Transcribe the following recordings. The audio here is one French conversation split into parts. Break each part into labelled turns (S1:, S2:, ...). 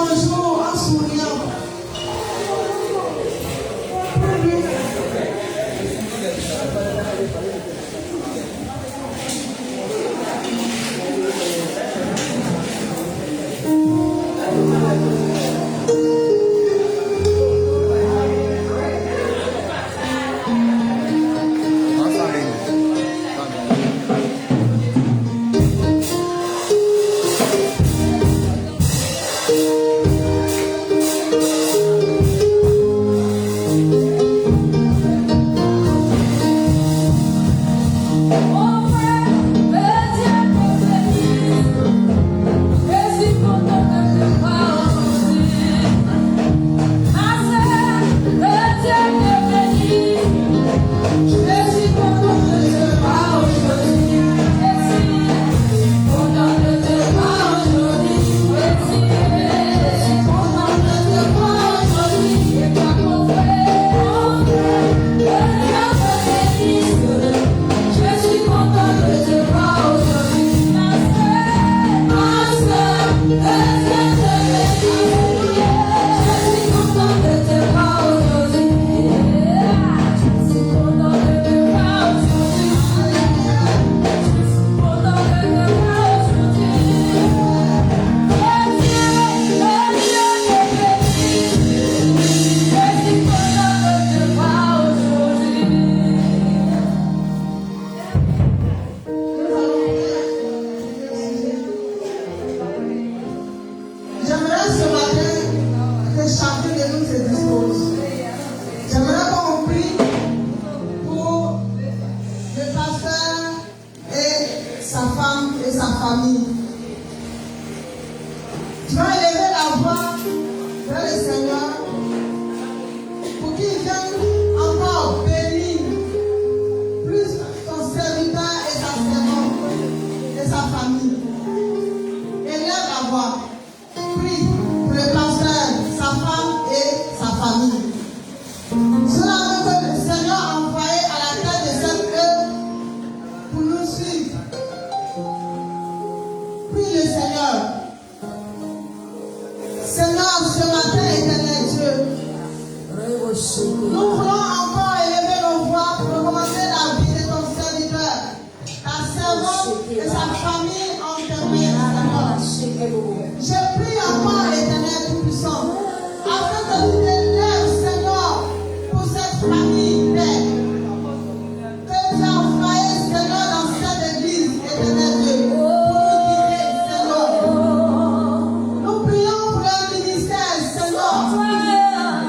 S1: bonjour en souriant.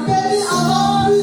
S1: Bénis encore plus,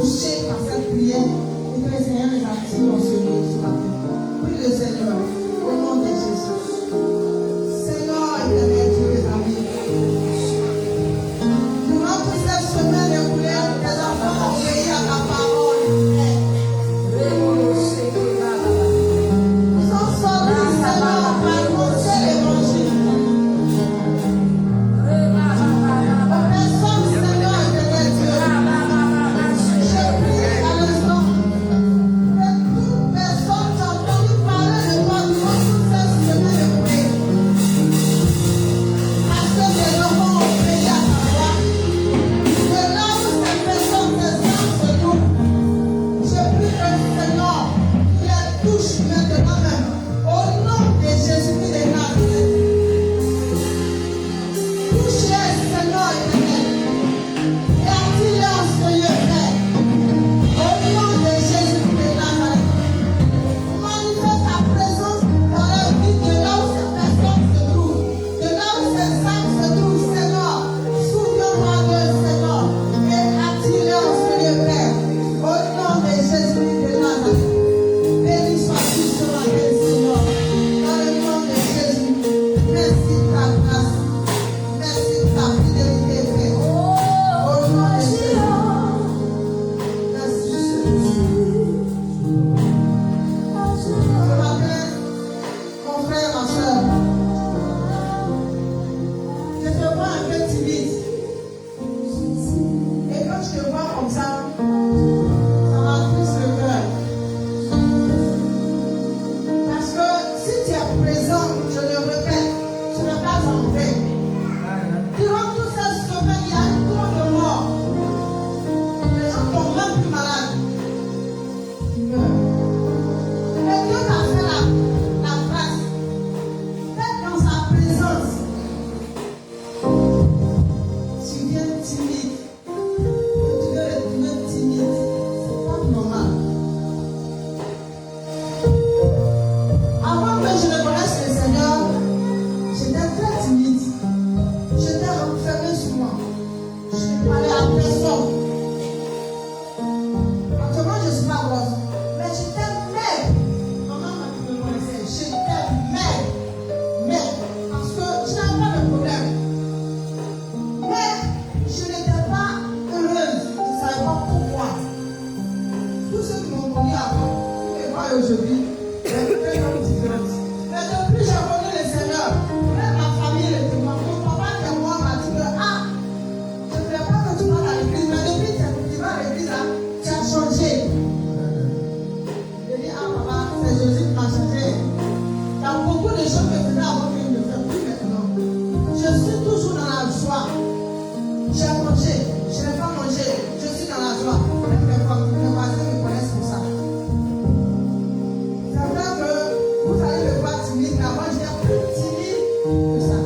S1: touchés par cette prière et que le Seigneur les attire dans ce lieu ce matin. Prie le Seigneur au nom de Jésus. Seigneur, éternel Dieu, les amis. Durant toute cette semaine écoulée, tes enfants ont obéi à ta parole. Ils ont sorti, Seigneur, pour annoncer l'évangile. Aux personnes, Seigneur, éternel Dieu. Je prie à l'instant que toute personne qui a entendu parler de toi durant toute cette semaine écoulée, parce que tes enfants ont obéi à ta voix, que là où cette personne, tes âmes se trouvent, je prie que Seigneur, tu les touches maintenant même, au nom de Jésus-Christ de Nazareth. Touche-les, Seigneur éternel, et attire-les en ce lieu, Père, au nom de Jésus-Christ de Nazareth. Manifeste ta présence dans leur vie, de là où ces personnes se trouvent, de là où ces âmes se trouvent, Seigneur. Souviens-toi d'eux, Seigneur, et attire-les en ce lieu, Père, au nom de Jésus-Christ de Nazareth. Béni sois-tu ce matin, Seigneur, dans le nom de Jésus. Merci de ta grâce, merci de ta fidélité, Père, au nom de Jésus. Merci, Jésus. Ce matin, mon frère, ma soeur, je te vois un peu timide. Et quand je te vois comme ça m'attriste le cœur. Parce que si tu es présent, je le répète, tu n'es pas en paix. Durant toute cette semaine, il y a un tour de mort. Les gens tombent même plus malades. Ils meurent. Mais Dieu t'a fait la grâce d'être dans sa présence. Tu viens timide. Tu veux retourner timide. C'est pas normal. Avant que je ne connaisse le Seigneur, j'étais très timide. J'étais renfermée sur moi. Je ne parlais à personne. Actuellement, je ne suis pas grosse. Mais j'étais maigre. Maman m'a dit de me connaître. J'étais maigre. Maigre. Parce que je n'avais pas de problème. Mais je n'étais pas heureuse. Je ne savais pas pourquoi. Tous ceux qui m'ont connu avant, qui me voient aujourd'hui, c'est comme différence. Mais depuis que j'ai connu le Seigneur, même ma famille le témoigne. Mon papa et moi m'a dit que je ne voulais pas que tu vas à l'église, mais depuis que tu vas à l'église, là, tu as changé. Je dis, papa, c'est Jésus qui m'a changé. Il y a beaucoup de choses que je faisais avant que je ne fais plus maintenant. Je suis toujours dans la joie. J'ai mangé, je n'ai pas mangé, je suis dans la joie. Même mes voisins me connaissent pour ça. C'est vrai que vous allez me voir timide, mais avant j'étais plus timide que ça.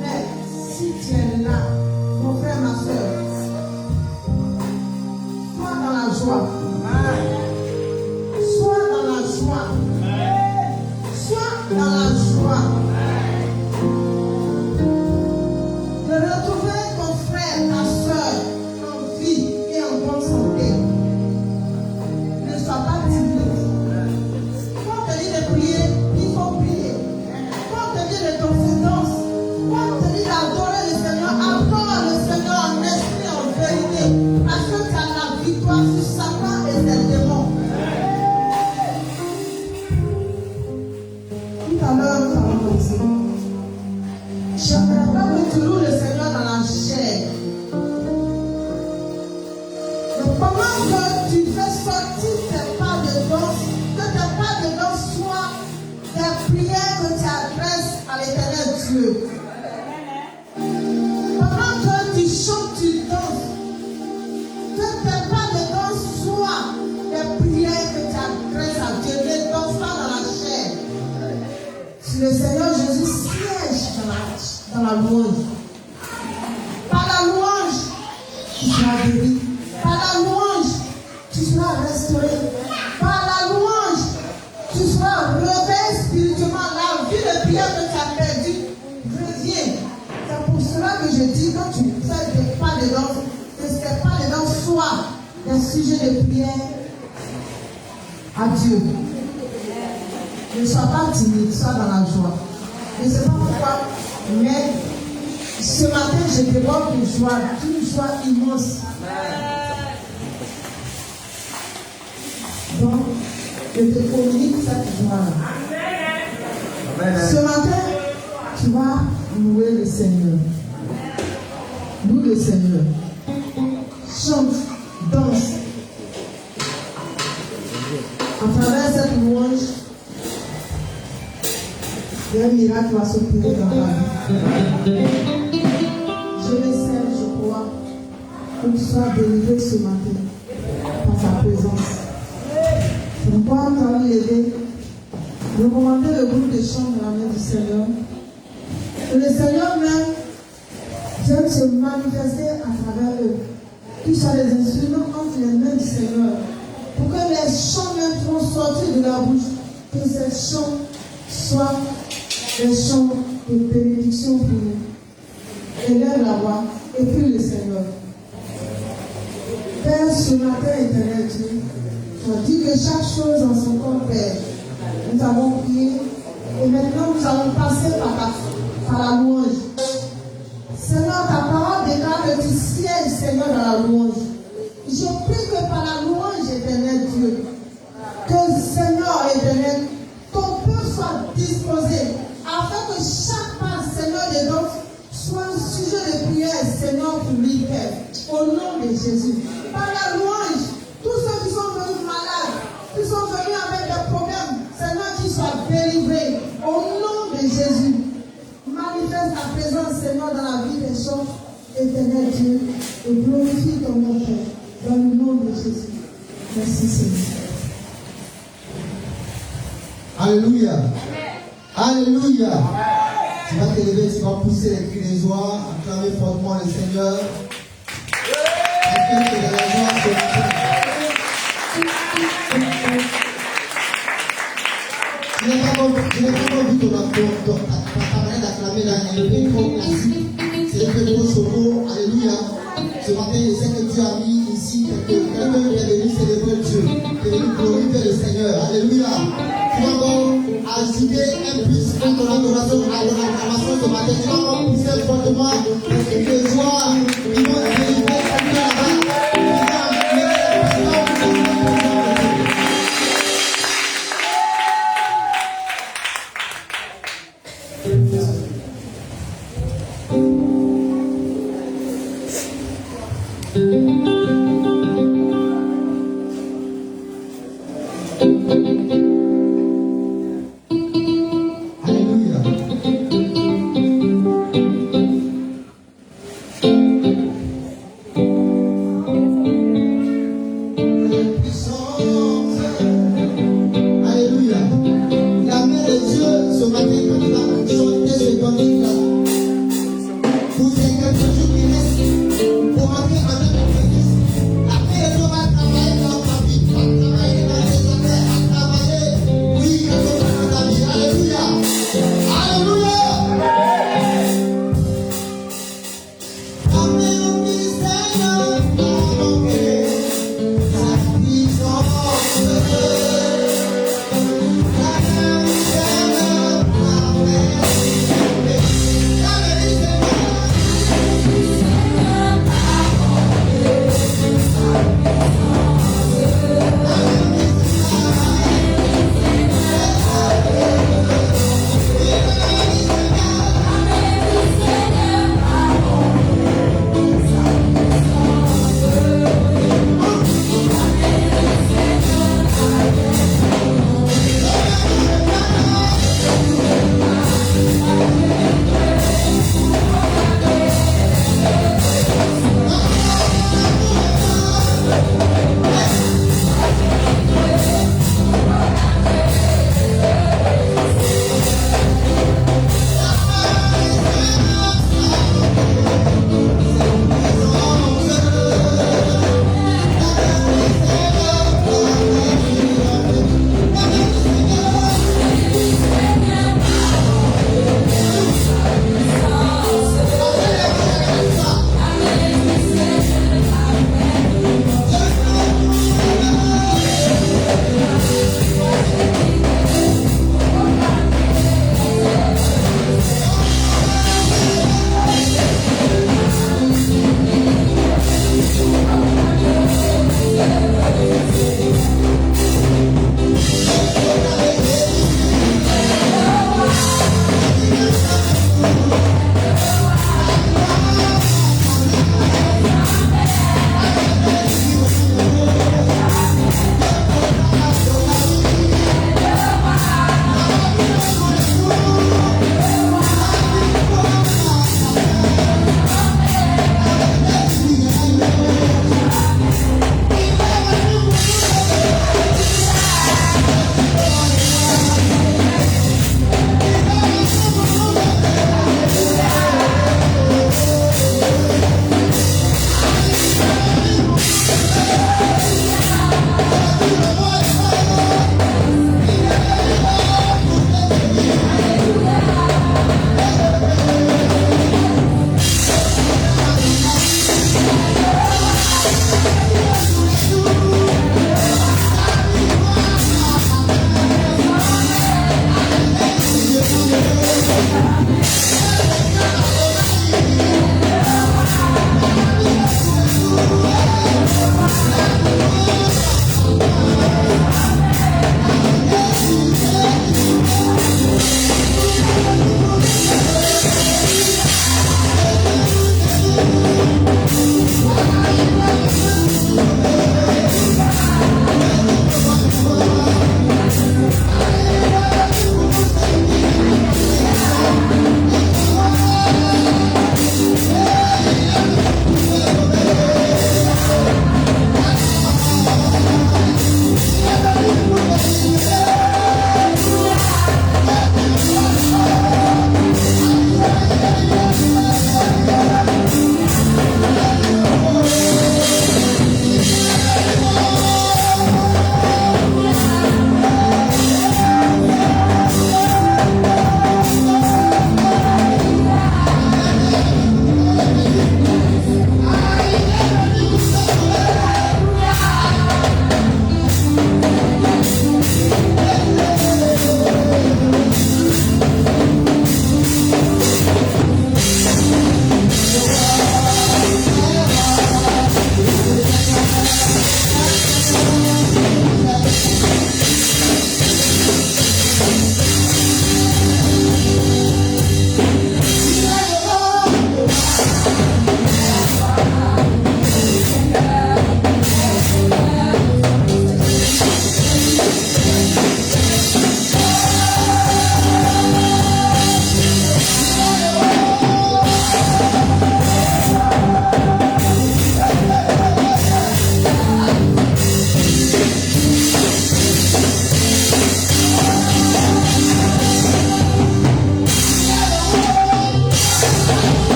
S1: Mais si tu es là, mon frère, ma soeur, sois dans la joie. Sois dans la joie. Sois dans la joie. De retrouver ton frère, ta soeur, en vie et en bonne santé. Ne sois pas timide. Quand on te dit de prier, il faut prier. Quand on te dit de confidence, quand on te dit d'adorer le Seigneur, adore le Seigneur en esprit, en vérité. Parce que tu as la victoire sur Satan et ses démons. Tout à l'heure, nous allons commencer. J'aimerais pas que tu loues le Seigneur dans la chair. Mais pendant que tu fais sortir tes pas de danse, que tes pas de danse soient des prières que tu adresses à l'éternel Dieu. Pendant que tu chantes, tu danses, que tes pas de danse soient des prières que tu adresses à Dieu. Ne danse pas dans la chair. Si le Seigneur Jésus siège dans la louange. Par la louange, tu seras guéri. Par la louange, tu seras restauré. Par la louange, tu seras réveillé spirituellement. La vie de prière que tu as perdue revient. C'est pour cela que je dis, quand tu fais des pas de danse, que ces pas de danse soient des sujets de prière à Dieu. Ne sois pas timide, sois dans la joie. Je ne sais pas pourquoi, mais ce matin, je déborde de joie, une joie immense. Donc, je te communique cette joie-là. Ce matin, tu vas louer le Seigneur. Loue le Seigneur. Chante, danse. À travers cette louange, un miracle va s'opérer dans ta vie. Je le sais, je crois, que tu sois délivré ce matin par sa présence. Pourquoi nous allons l'aider? Recommander le groupe de chants dans la main du Seigneur. Que le Seigneur même vienne se manifester à travers eux. Qu'ils soient les instruments entre les mains du Seigneur. Pour que les chants même qui vont sortir de la bouche, que ces chants soient des chants de bénédiction pour nous. Élève la voix et puis le Seigneur. Père, ce matin, éternel Dieu, tu as dit que chaque chose en son temps, Père. Nous avons prié et maintenant nous allons passer par la louange. Seigneur, ta parole déclare que tu sièges, Seigneur, dans la louange. Je prie que par la louange, éternel Dieu, que Seigneur éternel, ton peuple soit disposé afin que chaque part, Seigneur, de notre soit un sujet de prière, Seigneur, pour lui, Père. Au nom de Jésus. Par la louange, tous ceux qui sont venus malades, qui sont venus avec des problèmes, Seigneur, qu'ils soient délivrés. Au nom de Jésus. Manifeste ta présence, Seigneur, dans la vie des gens, éternel Dieu, et glorifie ton nom, Père, dans le nom de Jésus. Merci, Seigneur.
S2: Alléluia. Alléluia. Tu vas te lever, tu vas pousser les cris de joie, acclamer fortement le Seigneur. Parce que dans la joie, je n'ai pas vu ton appareil d'acclamer dans un peu classique. C'est un peu trop choco. Alléluia. Ce matin, je sais que Dieu a mis ici quelqu'un qui est venu célébrer Dieu, qui est venu glorifier le Seigneur. Alléluia. Tu vas donc ajouter un plus à ton adoration, à ton acclamation ce matin. Tu vas donc pousser fortement les joies qui vont te délivrer là-bas.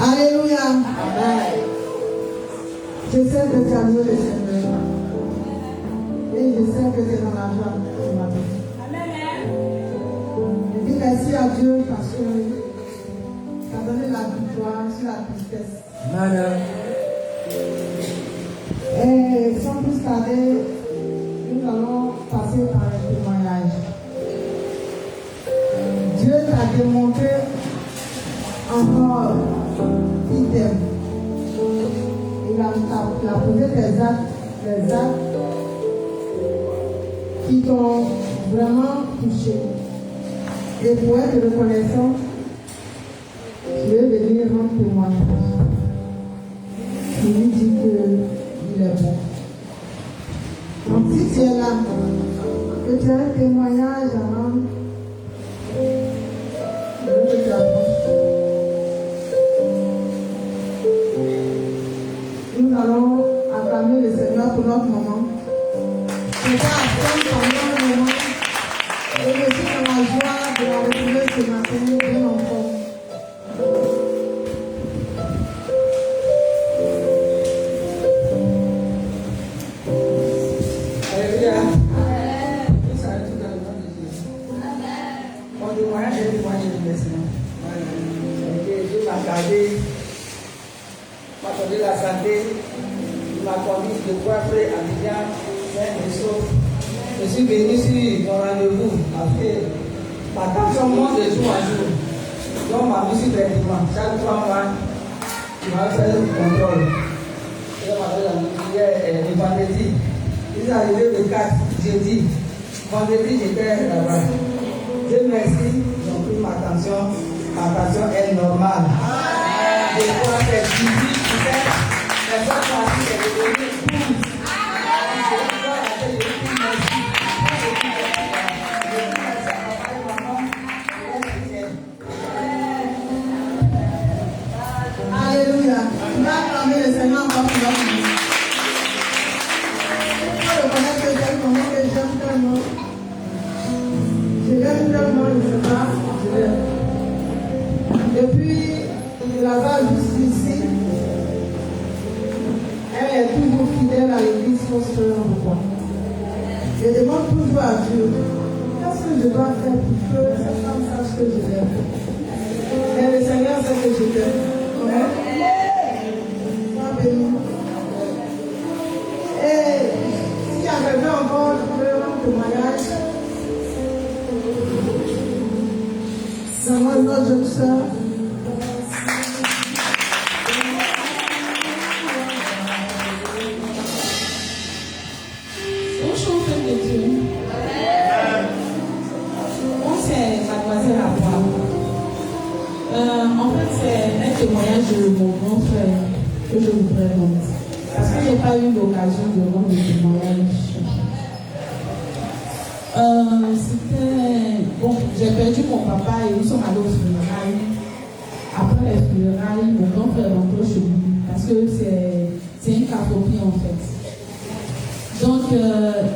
S1: Alléluia. Amen. Je sais que tu as loué le Seigneur. Et je sais que tu es dans la joie ce matin. Amen. Je dis merci à Dieu parce que tu as donné la victoire sur la tristesse. Amen. Et sans plus tarder, nous allons passer par un témoignage. Dieu t'a démontré encore qu'il t'aime. Il a posé des actes qui t'ont vraiment touché. Et pour être reconnaissant, je vais venir rendre témoignage. Il lui dit qu'il est bon. Donc si tu es là, que tu as un témoignage à rendre, je veux que tu approches. Nous allons acclamer le Seigneur pour notre moment. On va apprendre pendant un moment. Et je suis dans la joie de la retrouver ce matin, bien encore.
S3: Alléluia. Tout ça est tout dans le nom de Jésus. Mon témoignage est témoigné de maintenant. Dieu m'a gardé, m'a donné la santé, il m'a conduit de Poivré à Abidjan, saint je suis venu sur mon rendez-vous après ma tension monte de jour en jour. Donc ma vie sur traitement. Chaque 3 mois, tu vas faire le contrôle. Et on m'a donné hier le vendredi. Il est arrivé le 4, jeudi. Vendredi, j'étais là-bas. Dieu merci, ils ont pris ma tension. Ma tension est normale. Je dois faire 18%. Les autres parties, c'est devenu 12.
S1: Alléluia. On va acclamer le Seigneur encore pour notre vie. Il faut reconnaître que j'aime comment que j'aime tellement. Je l'aime tellement, je ne sais pas, je l'aime. Depuis là-bas jusqu'ici, elle est toujours fidèle à l'église Prospère en roi. Je demande toujours à Dieu, qu'est-ce que je dois faire pour que cette femme sache que je l'aime. Et le Seigneur sait que je t'aime. Amen. Sois béni. Et s'il y a quelqu'un encore, je peux rendre témoignage. C'est moi, notre jeune soeur.
S4: Bonjour, Père de Dieu. Moi, c'est mademoiselle Abois. En fait, c'est un témoignage de mon grand frère que je vous présente. Parce que je n'ai pas eu l'occasion de rendre le témoignage. C'était. Bon, j'ai perdu mon papa et nous sommes allés aux funérailles. Après les funérailles, mon grand frère rentre chez lui. Parce que c'est une cafopie en fait. Donc,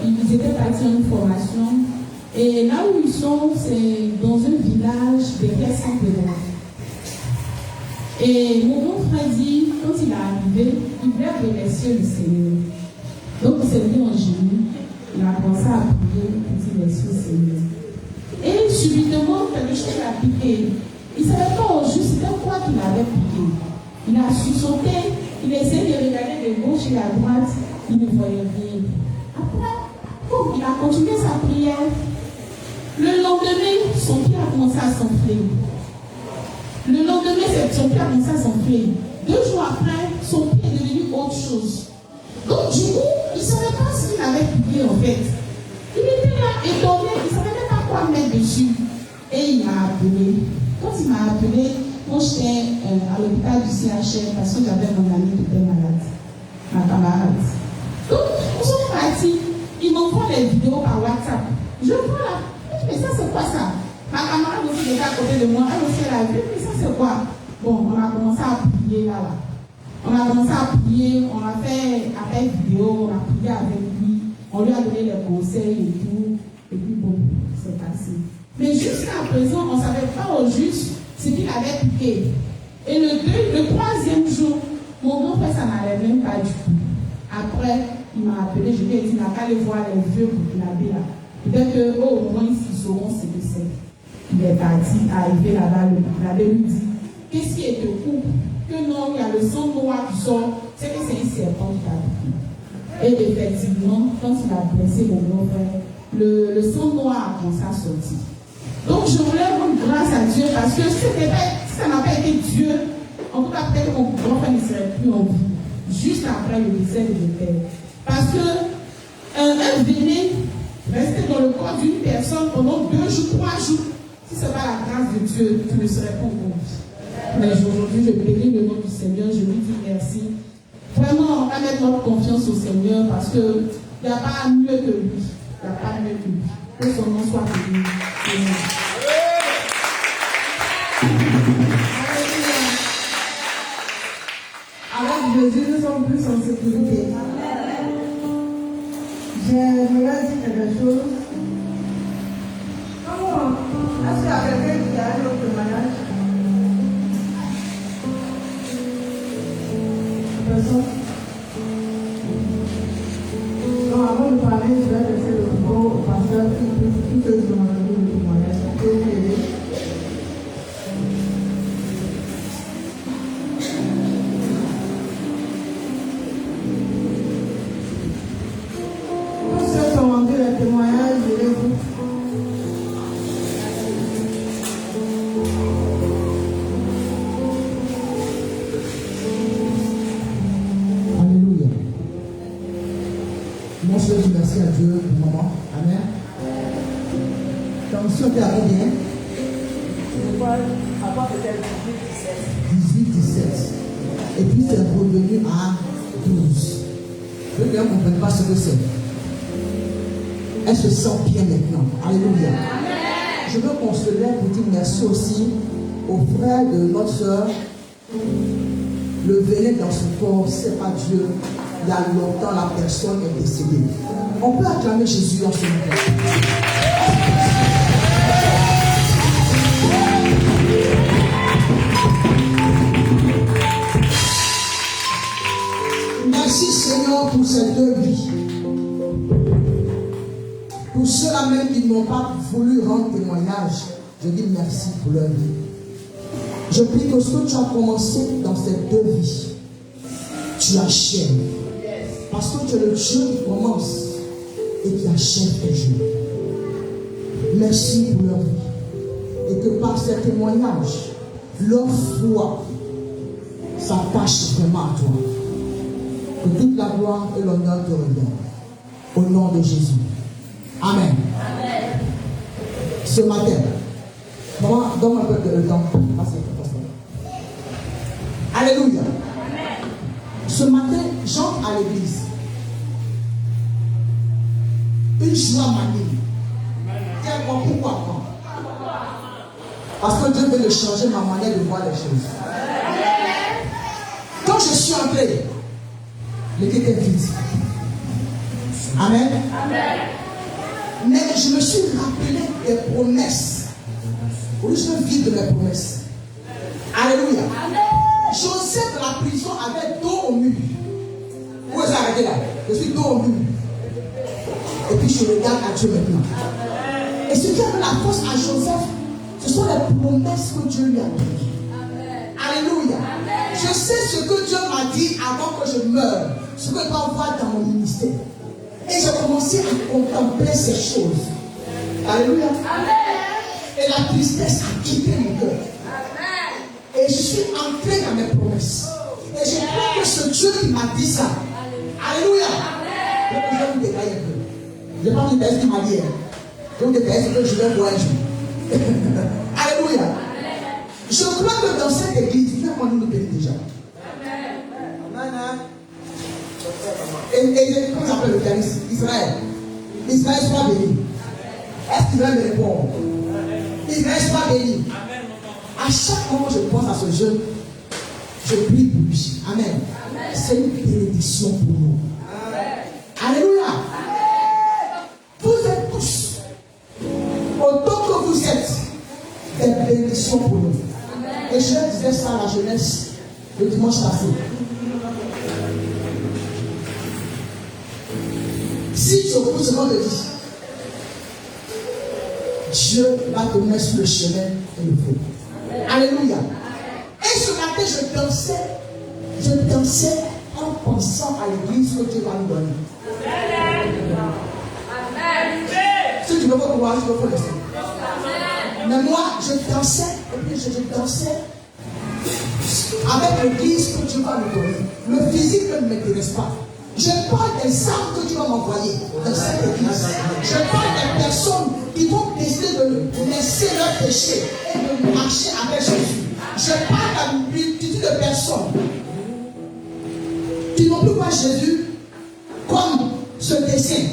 S4: ils étaient partis à une formation. Et là où ils sont, c'est dans un village derrière Saint-Pédrin. Et mon grand frère dit, quand il est arrivé, il voulait remercier le Seigneur. Donc, il s'est mis en genoux. Il a commencé à prier pour dire merci au Seigneur. Et subitement, quelque chose l'a piqué. Il ne savait pas au juste c'était quoi qu'il avait piqué. Il a sursauté, il a essayé de regarder de gauche et à droite, il ne voyait rien. Après, il a continué sa prière. Le lendemain, son pied a commencé à s'enfler. Le lendemain, son pied a commencé à s'enfler. 2 jours après, son pied est devenu autre chose. Donc, du coup, il ne savait pas ce qu'il avait piqué en fait. Il était là étonné, il ne savait même pas quoi mettre dessus. Et il m'a appelé. Quand il m'a appelé, moi j'étais à l'hôpital du CHR parce que j'avais mon ami qui était malade, ma camarade. Donc, nous sommes partis. Il m'envoie les vidéos par WhatsApp. Je vois là. Mais ça, c'est quoi ça? Ma camarade aussi était à côté de moi. Elle aussi, elle a vu. Mais ça, c'est quoi? Bon, on a commencé à prier là. On a commencé à prier. On a fait appel vidéo. On a prié avec lui. On lui a donné les conseils et tout. Et puis bon, c'est passé. Mais jusqu'à présent, on ne savait pas au juste ce qu'il avait piqué. Et le troisième jour, mon grand-père, ça n'allait même pas du tout. Après, il m'a appelé, je lui ai dit, il n'a qu'à aller voir les vieux burkinabés là. Peut-être qu'au moins ils sauront ce que c'est. Il est parti, arrivé là-bas, le burkinabé lui dit, qu'est-ce qui est de coupe? Que non, il y a le sang noir qui sort, c'est que c'est une serpent qui t'a pris. Et effectivement, quand il a blessé mon grand-père, le sang noir a commencé à sortir. Donc je voulais rendre grâce à Dieu parce que si ça n'a pas été Dieu, en tout cas peut-être que mon grand-père ne serait plus en vie, juste après le décès de mon père. Parce que un véné restait dans le corps d'une personne pendant 2 jours, 3 jours. Si ce n'est pas la grâce de Dieu, tu ne serais pas en vie. Mais aujourd'hui, je bénis le nom du Seigneur, je lui dis merci. Vraiment, on va mettre notre confiance au Seigneur parce qu'il n'y a pas mieux que lui. Il n'y a pas mieux que lui. Que son nom soit béni. Amen.
S1: Avec Jésus, nous sommes plus en sécurité. J'aimerais dire quelque chose. Comment? Est-ce qu'il y a quelqu'un qui a un autre témoignage? Personne? Donc, avant de parler, je vais laisser le micro au pasteur qui peut demander le témoignage. Vous pouvez m'aider? Tous ceux qui ont rendu le témoignage, je vais vous.
S2: Alléluia. Moi, je dis merci à Dieu pour le moment. Amen. Attention, tu as combien?
S3: Avant peut-être 18,
S2: 18, 17. Et puis c'est revenu à 12. Les gens ne comprennent pas ce que c'est. Elle se sent bien maintenant. Alléluia. Je veux qu'on se lève pour dire merci aussi aux frères de notre soeur. Le véné dans son corps, c'est pas Dieu. Il y a longtemps, la personne est décédée. On peut acclamer Jésus dans ce moment. Merci Seigneur pour ces 2 vies. Pour ceux-là même qui n'ont pas voulu rendre témoignage, je dis merci pour leur vie. Je prie que ce que tu as commencé dans ces 2 vies, tu achèves. Parce que tu es le Dieu qui commence et qui achève tes jours. Merci pour leur vie. Et que par ces témoignages, leur foi s'attache vraiment à toi. Que toute la gloire et l'honneur te reviennent. Au nom de Jésus. Amen. Amen. Ce matin, donne un peu de temps. Alléluia. Amen. Ce matin, j'entre à l'église. Une joie m'anime. Dis-moi pourquoi pas. Parce que Dieu veut de changer ma manière de voir les choses. Quand je suis entré, l'église était vide. Amen. Amen. Mais je me suis rappelé des promesses. Oui, je vis de mes promesses. Alléluia. Amen. Joseph de la prison avait dos au mur. Vous vous arrêtez là. Je suis dos au mur. Et puis je regarde à Dieu maintenant. Et ce qui a donné la force à Joseph, ce sont les promesses que Dieu lui a données. Alléluia. Amen. Je sais ce que Dieu m'a dit avant que je meure. Ce que je dois voir dans mon ministère. Et j'ai commencé à contempler ces choses. Alléluia. Amen. Et la tristesse a quitté mon cœur. Amen. Et je suis entré dans mes promesses. Et je crois que ce Dieu qui m'a dit ça. Alléluia. Amen. Je vais vous détailler un peu. Je n'ai pas dit ce qu'il m'a dit. Je vais vous détailler ce que je vais voir un jour. Alléluia. Amen. Je crois que dans cette église, Dieu a nous bénir déjà. Amen. Et comment s'appelle le pianiste? Israël. Israël soit béni. Est-ce qu'il va me répondre? Israël soit béni. À chaque moment que je pense à ce jeune, je prie pour lui. Amen. C'est une bénédiction pour nous. Amen. Alléluia. Amen. Vous êtes tous, autant que vous êtes, des bénédictions pour nous. Amen.
S1: Et je disais ça à la jeunesse le dimanche passé. Si tu écoutes ce qu'on te dit, Dieu va te mettre sur le chemin et le feu. Alléluia. Et ce matin, je dansais en pensant à l'église que Dieu va nous donner. Si tu veux pas pouvoir, tu veux pas laisser. Mais moi, je dansais, et puis je dansais avec l'église que Dieu va nous donner. Le physique ne m'intéresse pas. Je parle des âmes que Dieu va m'envoyer dans cette église. Je parle des personnes qui vont décider de laisser leur péché et de marcher avec Jésus. Je parle d'une multitude de personnes qui n'ont plus pas Jésus comme ce dessin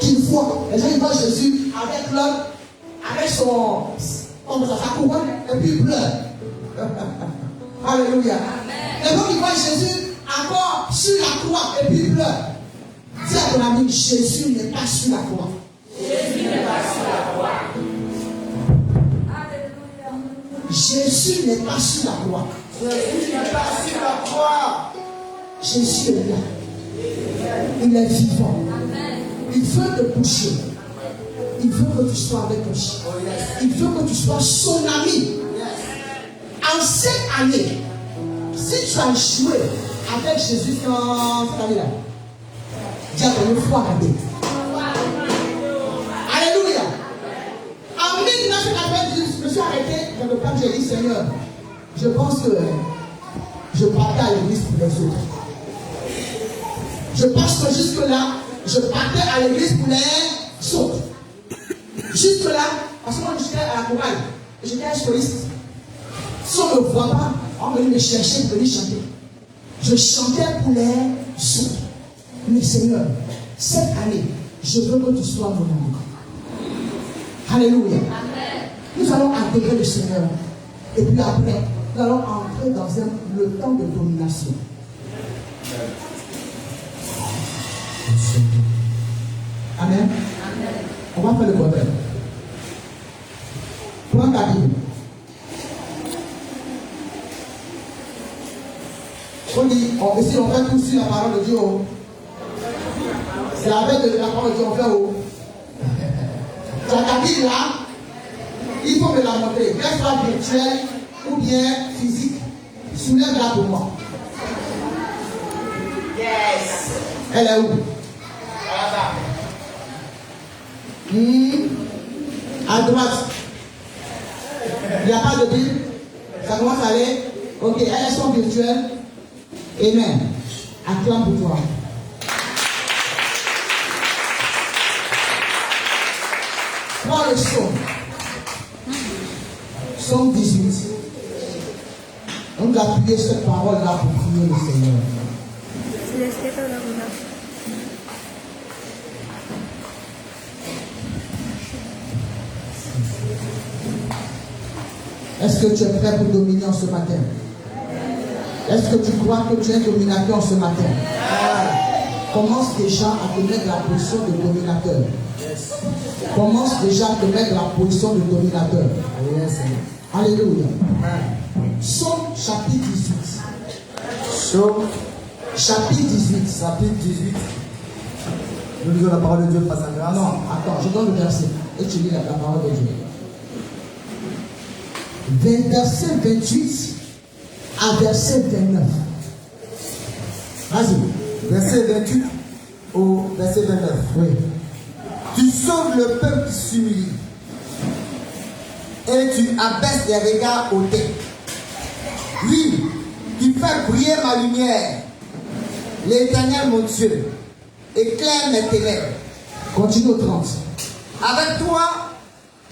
S1: qu'ils voient. Les gens ils voient Jésus avec sa couronne et puis ils pleurent. Alléluia. Et donc ils voient Jésus encore sur la croix et puis il pleure. Dis à ton ami, Jésus n'est pas sur la croix.
S5: Jésus n'est pas sur la croix.
S1: Jésus n'est pas sur la croix.
S2: Jésus n'est pas sur la croix.
S1: Jésus est là. Il est vivant. Il veut te toucher. Il veut que tu sois avec lui. Il veut que tu sois son ami. En cette année, si tu as joué avec Jésus dans cette année-là, dis à ton foi arrêter. Alléluia. En 1998, je me suis arrêté dans le plan que j'ai dit, Seigneur, je pense que je partais à l'église pour les autres. Je pense que jusque-là, je partais à l'église pour les autres. Jusque-là, parce que moi j'étais à la chorale, j'étais un soliste. Si on ne me voit pas, on venait me chercher pour venir chanter. Je chantais pour les autres. Mais Seigneur, cette année, je veux que tu sois mon ami. Alléluia. Amen. Nous allons intégrer le Seigneur. Et puis après, nous allons entrer dans le temps de domination. Amen. Amen. On va faire le contraire. Prends ta Bible. On dit, ici on fait tout sur la parole de Dieu. C'est avec la parole de Dieu on fait haut. Tu as ta Bible là, il faut me la montrer. Qu'elle soit virtuelle ou bien physique. Soulève-la pour moi.
S5: Yes.
S1: Elle est où? À droite. Il n'y a pas de Bible. Ça commence à aller. Ok, elles sont virtuelles. Amen. Acclame pour toi. Prends le psaume. Psaume 18. On doit appuyer cette parole-là pour prier le Seigneur. Est-ce que tu es prêt pour dominer en ce matin? Est-ce que tu crois que tu es dominateur ce matin? Commence déjà à te mettre la position de dominateur. Commence déjà à te mettre la position de dominateur. Alléluia. Psaume chapitre 18.
S2: Psaume
S1: chapitre 18.
S2: Chapitre 18. Nous lisons la parole de Dieu par sa grâce.
S1: Non, attends, je donne le verset. Et tu lis la parole de Dieu. Verset 28 à verset 29. Vas-y.
S2: Verset 28 au verset 29.
S1: Oui.
S2: Tu sauves le peuple qui s'humilie et tu abaisses les regards aux têtes. Oui, tu fais briller ma lumière. L'Éternel mon Dieu éclaire mes ténèbres.
S1: Continue au 30.
S2: Avec toi,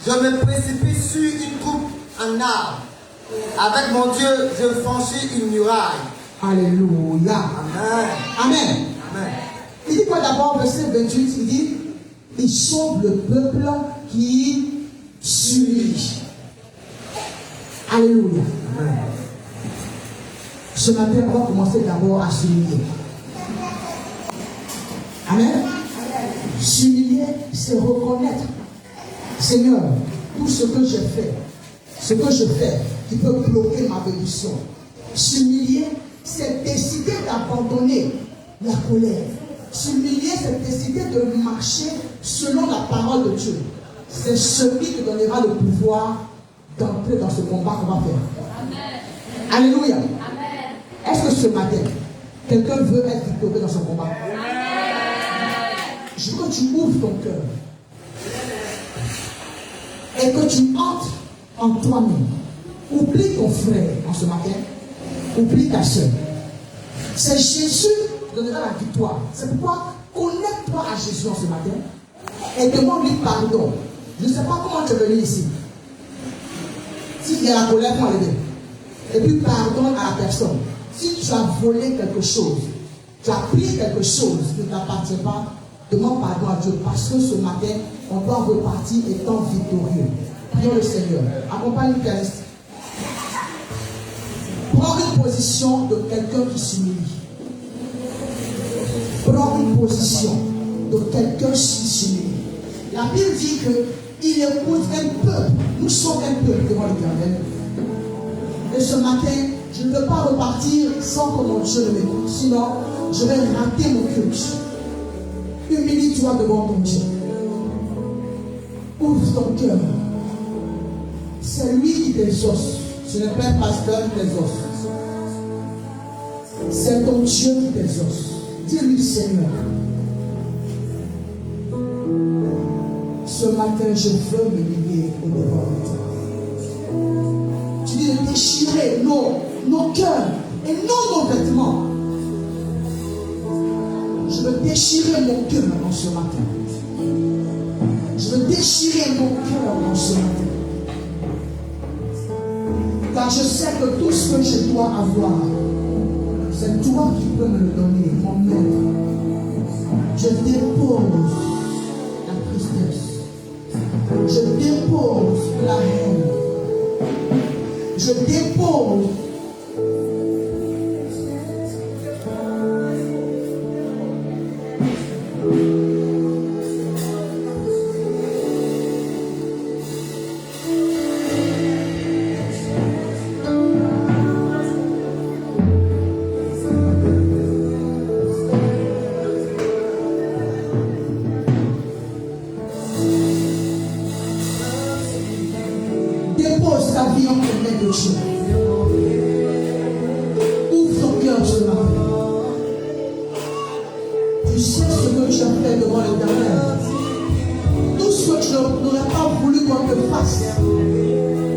S2: je me précipite sur une troupe en arbre. Avec mon Dieu, je franchis une muraille.
S1: Alléluia.
S2: Amen.
S1: Amen.
S2: Amen.
S1: Il dit quoi d'abord, verset 28, il dit, il sauve le peuple qui s'humilie. Alléluia.
S2: Amen.
S1: Ce matin, on va commencer d'abord à s'humilier. Amen. S'humilier, c'est reconnaître. Seigneur, tout ce que j'ai fait, ce que je fais qui peut bloquer ma bénédiction. S'humilier, c'est décider d'abandonner la colère. S'humilier, c'est décider de marcher selon la parole de Dieu. C'est celui qui donnera le pouvoir d'entrer dans ce combat qu'on va faire. Amen. Alléluia. Amen. Est-ce que ce matin, quelqu'un veut être victorieux dans ce combat? Amen. Je veux que tu ouvres ton cœur et que tu entres en toi-même. Oublie ton frère en ce matin. Oublie ta soeur. C'est Jésus qui donnera la victoire. C'est pourquoi connecte-toi à Jésus en ce matin et demande-lui pardon. Je ne sais pas comment tu es venu ici. Si il y a la colère, faut enlever. Et puis pardonne à la personne. Si tu as volé quelque chose, tu as pris quelque chose qui ne t'appartient pas, demande pardon à Dieu. Parce que ce matin, on doit repartir étant victorieux. Prions le Seigneur. Accompagne le pianiste. Prends une position de quelqu'un qui s'humilie. Prends une position de quelqu'un qui s'humilie. La Bible dit qu'il écoute un peuple. Nous sommes un peuple devant l'Éternel. Et ce matin, je ne peux pas repartir sans que mon Dieu ne m'écoute. Sinon, je vais rater mon culte. Humilie-toi devant ton Dieu. Ouvre ton cœur. C'est lui qui t'exauce. Ce n'est pas un pasteur qui t'exauce. C'est ton Dieu qui t'exauce. Dis-lui, Seigneur, ce matin, je veux me lier au devant de toi. Tu dis de déchirer nos cœurs et non nos vêtements. Je veux déchirer mon cœur en ce matin. Je veux déchirer mon cœur en ce matin. Car je sais que tout ce que je dois avoir, c'est toi qui peux me le donner, mon maître. Je dépose la tristesse. Je dépose la haine. Je dépose ta vie entre les mains de Dieu. Ouvre ton cœur ce matin. Tu sais ce que tu as fait devant l'Éternel. Tout ce que tu n'aurais pas voulu qu'on te fasse,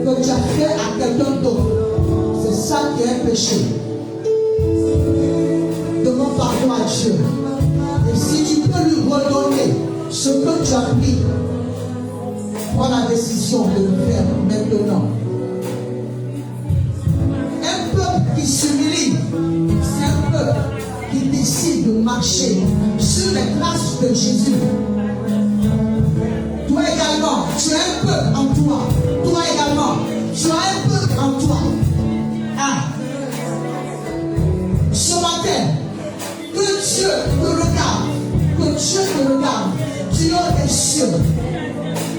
S1: que tu as fait à quelqu'un d'autre, c'est ça qui est un péché. Demande pardon à Dieu. Et si tu peux lui redonner ce que tu as pris, prends la décision de le faire maintenant. Un peuple qui s'humilie, c'est un peuple qui décide de marcher sur les traces de Jésus. Toi également, tu as un peuple en toi. Toi également, tu as un peuple en toi. Ah. Ce matin, que Dieu te regarde, que Dieu te regarde, Dieu est cieux.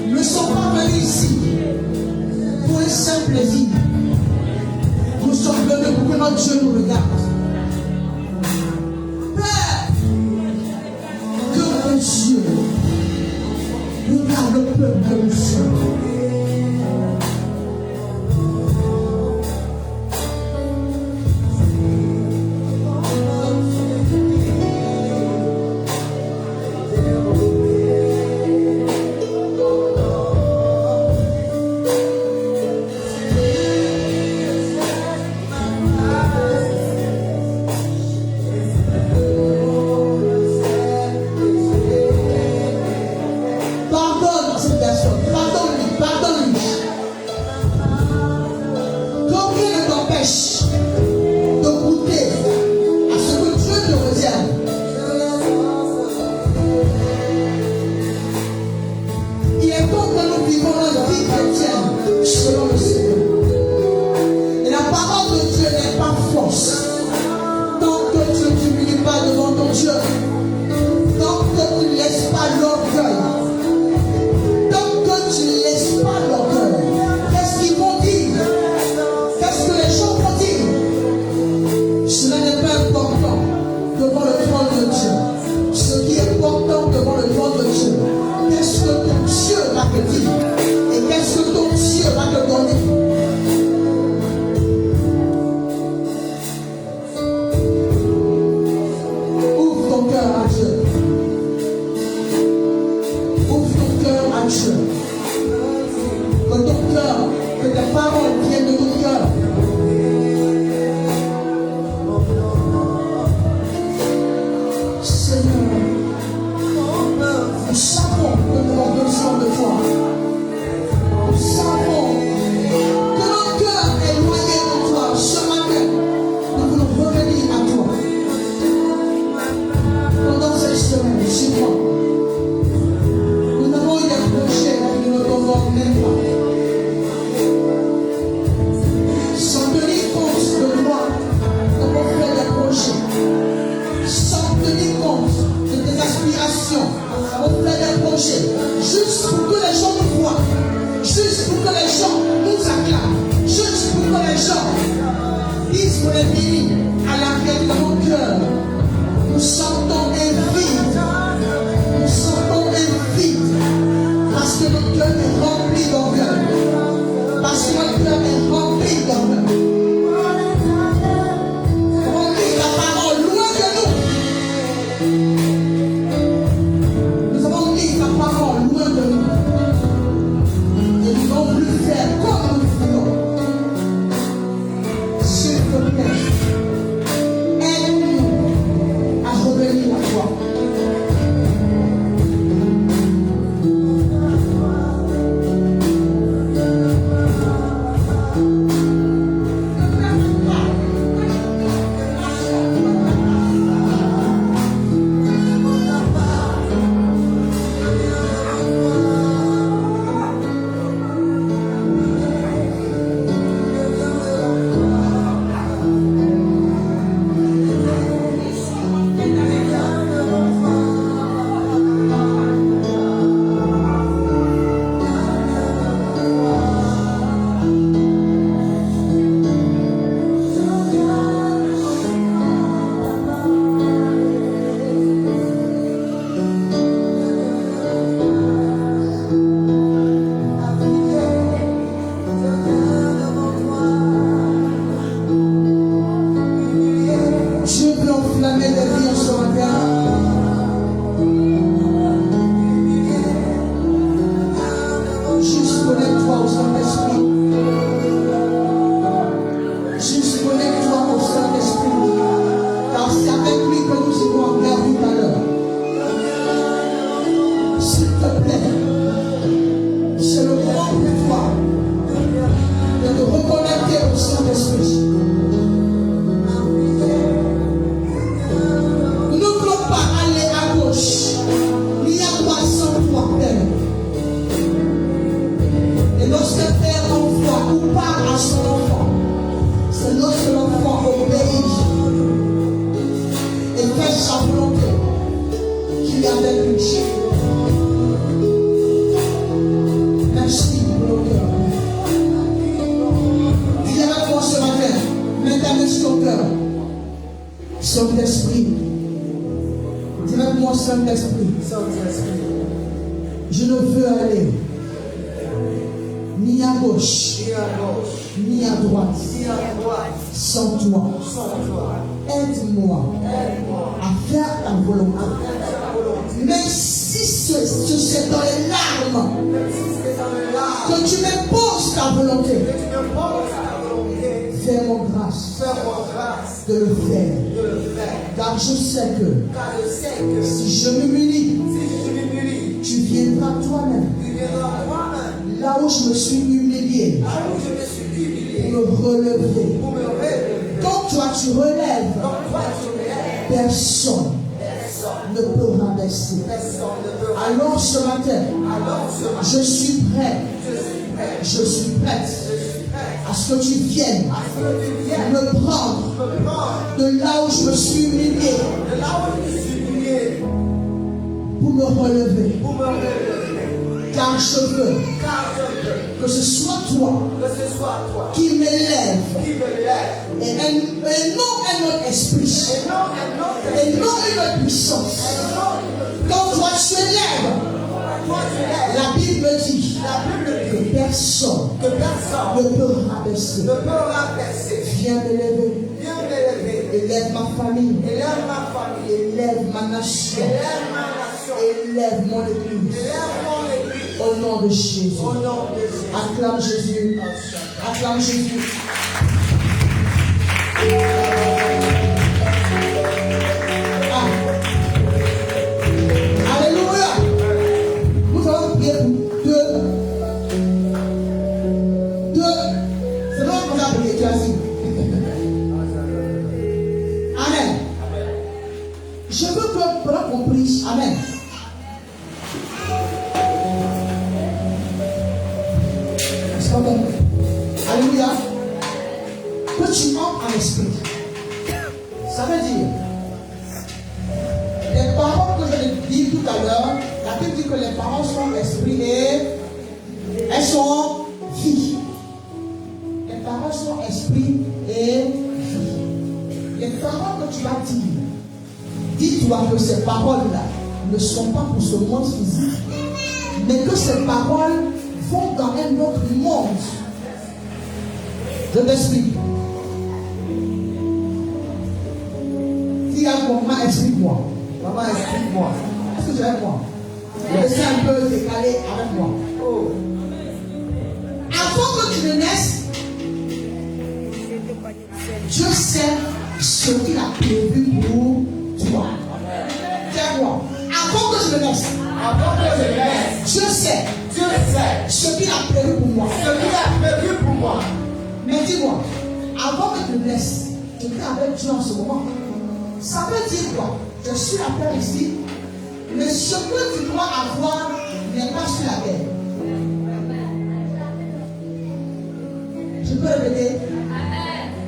S1: Ne sont pas venus ici pour un simple plaisir. Nous sommes venus pour que notre Dieu nous regarde. Père, que Dieu regarde le peuple que nous sommes. Qu'est-ce qu'ils vont dire? puisque qu'on est béni à l'arrière de nos cœurs, nous sentons un vide. Nous sentons un vide. Parce que notre cœur est rempli d'orgueil. Parce que notre cœur est rempli d'orgueil. On lit la parole loin de nous. Nous avons mis la parole loin de nous. Et nous ne devons plus faire comme nous faisons. S'il te plaît, aide-nous à revenir à toi. Je ne veux aller ni à gauche, ni à droite, sans toi. Aide-moi à faire ta volonté. Même si c'est dans les larmes que tu m'imposes ta volonté, fais-moi grâce de le faire. Car je sais que si je m'humilie, tu viendras toi-même là où je me suis humilié pour me relever. Quand toi tu relèves, personne ne peut rabaisser. Alors ce matin, je suis prêt, je suis prête à ce que tu viennes me prendre de là où je me suis humilié pour me relever. Car je veux que ce soit toi qui m'élève et non un autre esprit et non une autre puissance. Quand toi tu élèves, la Bible dit que personne ne peut rabaisser. Viens m'élever. Élève ma famille. Élève ma nation. Élève mon église. Au nom de Jésus. Acclame Jésus. Acclame Jésus. Alléluia. Nous allons prier pour deux. C'est vrai qu'on a prié, tu as dit. Amen. Je veux que pendant qu'on prie, amen. Alléluia. Que tu entres en esprit. Ça veut dire, les paroles que je l'ai dit tout à l'heure, la Bible dit que les paroles sont esprit et elles sont vie. Les paroles sont esprit et vie. les paroles que tu vas dire, dis-toi que ces paroles-là ne sont pas pour ce monde physique, mais que ces paroles vont dans un autre monde. Je t'explique. Dis à maman, explique-moi. Maman, explique-moi. Est-ce que tu es avec moi? Laissez un peu décalé avec moi. Oh. Avant que tu ne naisses, Dieu sait ce qu'il a prévu pour toi. Dis-moi. Avant que je ne naisse, Dieu sait ce qu'il a prévu pour moi. Mais dis-moi, avant que tu ne naisses, tu es avec Dieu en ce moment. Ça veut dire quoi? Je suis la terre ici, mais ce que tu dois avoir n'est pas sur la terre. Je peux répéter?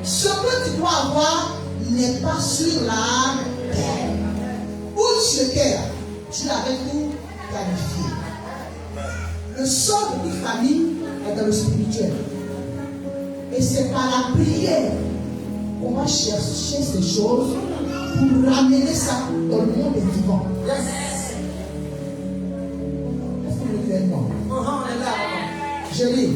S1: Ce que tu dois avoir n'est pas sur la terre. Où tu étais, tu l'avais tout planifié. Le sort de toute famille est dans le spirituel. Et c'est par la prière qu'on va chercher ces choses pour ramener ça dans le monde des vivants. Est-ce que vous le faites moi? Je dis,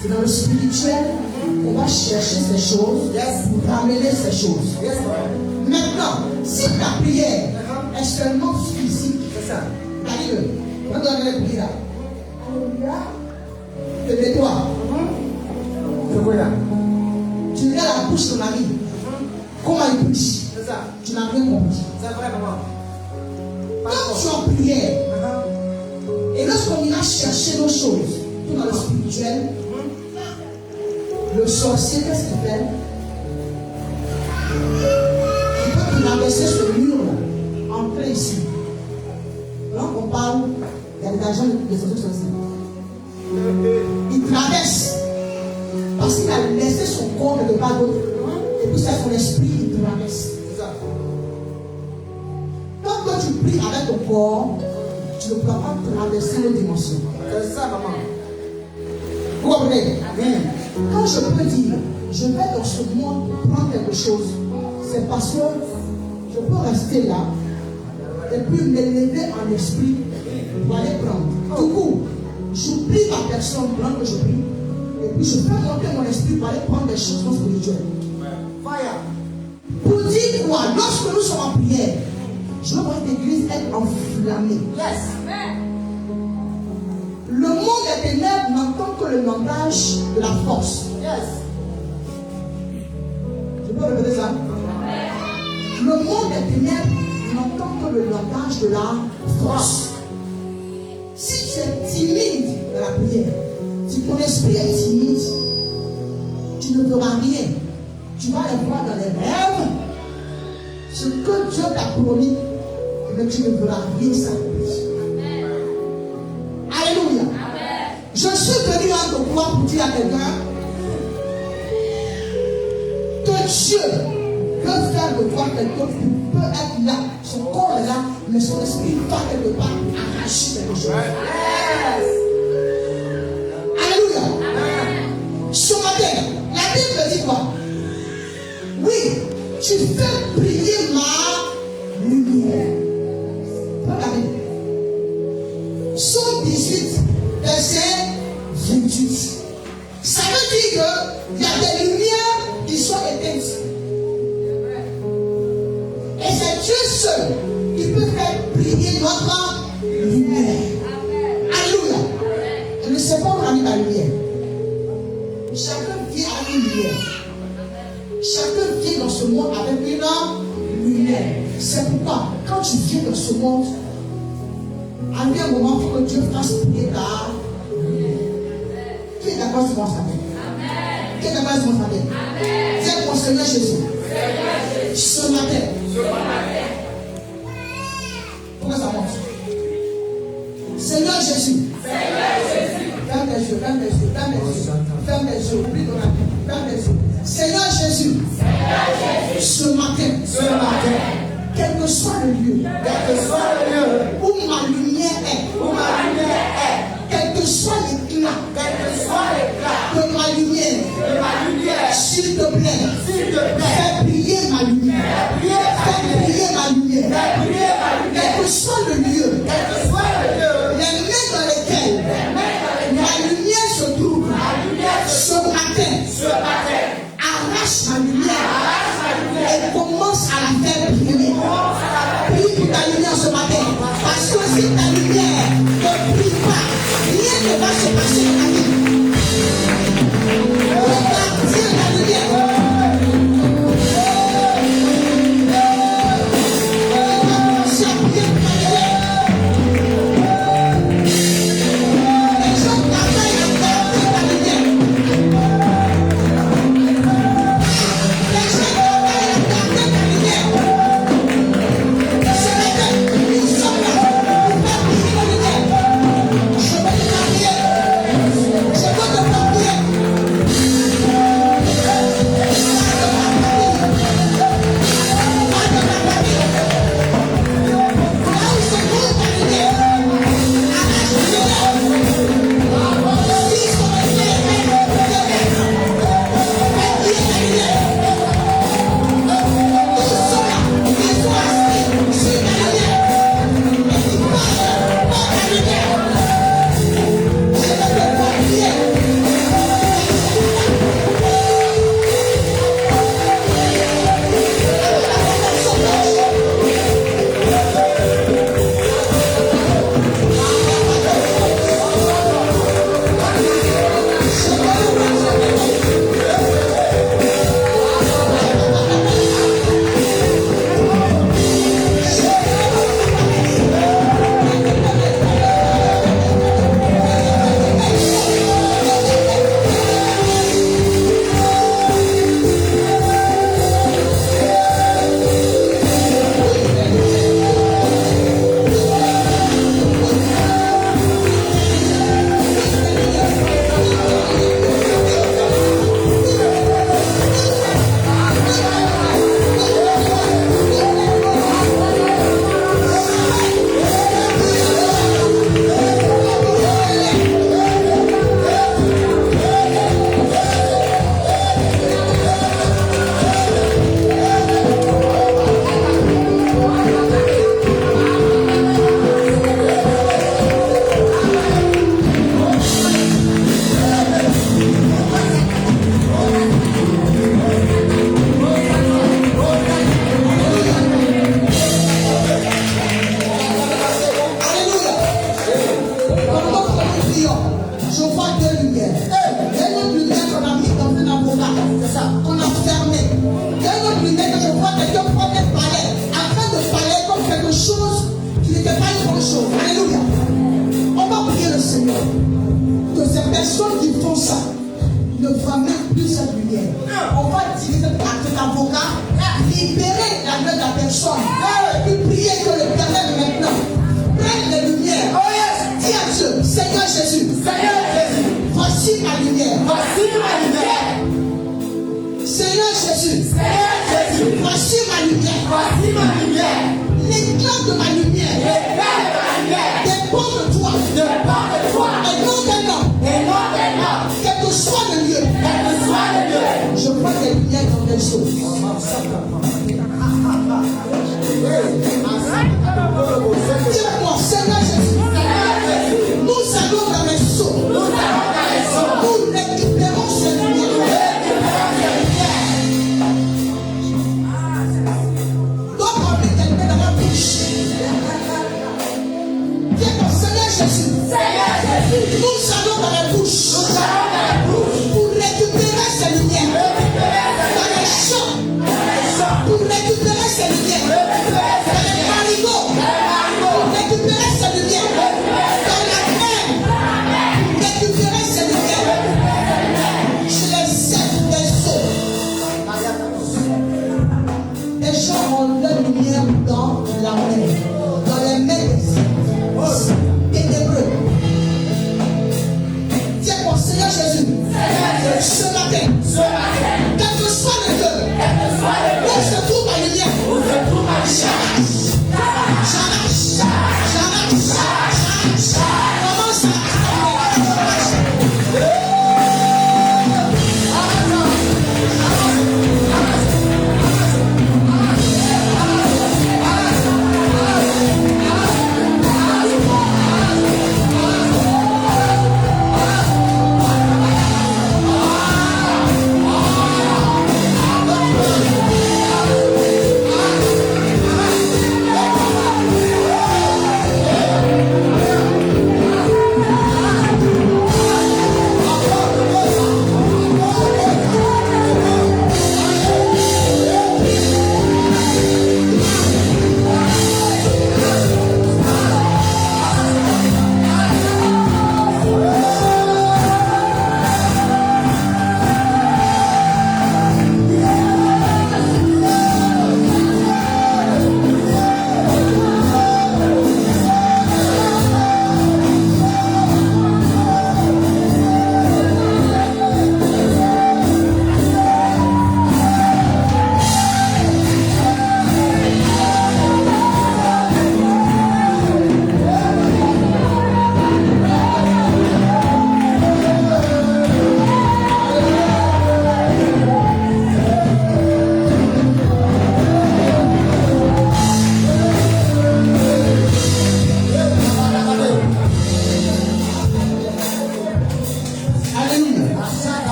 S1: c'est dans le spirituel qu'on va chercher ces choses pour ramener ces choses. Maintenant, si ta prière est seulement physique, c'est ça. Allez-le. On doit aller prier là. Lève-toi. Tu regardes la bouche de Marie. Comment il prie? Tu n'as rien compris. C'est vrai, maman. Quand tu es en prière, et lorsqu'on ira chercher nos choses, tout dans le spirituel, le sorcier, qu'est-ce qu'il fait? Il peut traverser ce mur-là, entrer ici. Là, on parle, il y a des agents des sorciers. Il traverse. Parce qu'il a laissé son corps de part d'autre. Et puis c'est son esprit qui traverse. Tant que tu pries avec ton corps, tu ne pourras pas traverser les dimensions. C'est ça, maman. Vous comprenez? Quand je peux dire, je vais dans ce monde prendre quelque chose, c'est parce que je peux rester là et puis m'élever en esprit pour aller prendre. Du coup, j'oublie ma personne pendant que je prie. Et puis je peux monter mon esprit pour aller prendre des choses spirituelles. Fire. Pour dire quoi? Lorsque nous sommes en prière, je veux voir l'église être enflammée. Yes. Le monde des ténèbres n'entend que le langage de la force. Yes. Je peux répéter ça? Le monde des ténèbres n'entend que le langage de la force. Si tu es timide dans la prière, si ton esprit est timide, tu ne verras rien. Tu vas les voir dans les rêves. Ce que Dieu t'a promis, mais tu ne verras rien s'accomplir. Alléluia. Je suis venu en te croire pour dire à quelqu'un que Dieu peut faire de toi quelqu'un qui peut être là. Son corps est là, mais son esprit va quelque part arracher quelque chose. Ce matin, la Bible dit quoi? Oui, tu fais briller ma lumière. Regardez. Psaume 18, verset 28. Ça veut dire qu'il y a des lumières qui sont éteintes. Et c'est Dieu seul qui peut faire briller notre lumière. Alléluia. Je ne sais pas où on a mis la lumière. Chacun vient avec une lumière. Chacun vient dans ce monde avec une lumière. C'est pourquoi, quand tu viens dans ce monde, à un moment, il faut que Dieu fasse briller ta lumière. Qui est d'accord sur mon salut? Qui est d'accord sur mon salut? C'est mon Seigneur Jésus. Ce matin. Pourquoi ça monte? Seigneur Jésus. Ferme les yeux, ferme les yeux, ferme les yeux. Ferme les yeux, oublie ton ami, ferme les yeux. Seigneur Jésus, ce matin, quel que soit le lieu, où ma lumière est, quel que soit l'éclat de ma lumière, s'il te plaît, fais briller ma
S2: ma lumière. Fais briller ma lumière. Quel que soit le lieu, les mains dans lesquelles ma lumière se trouve, ce matin, arrache ma lumière et commence à la faire briller. Prie pour ta lumière ce matin. Parce que si ta lumière ne brille pas, rien ne va se passer dans ta vie. Regarde ta lumière. Pour récupérer ces lumières, dans les marigots,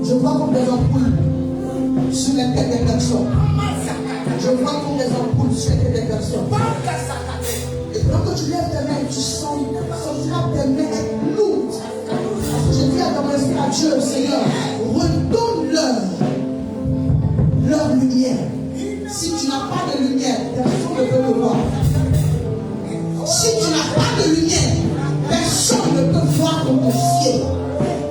S1: Je vois comme des ampoules sur les têtes des personnes. Je vois comme des ampoules sur les têtes des personnes. Et quand tu lèves tes mains, tu sentiras tes mains être lourdes. Je dis à ton esprit à Dieu, Seigneur, redonne-leur leur lumière. Si tu n'as pas de lumière, personne ne peut te voir. Si tu n'as pas de lumière, personne ne peut voir ton dossier.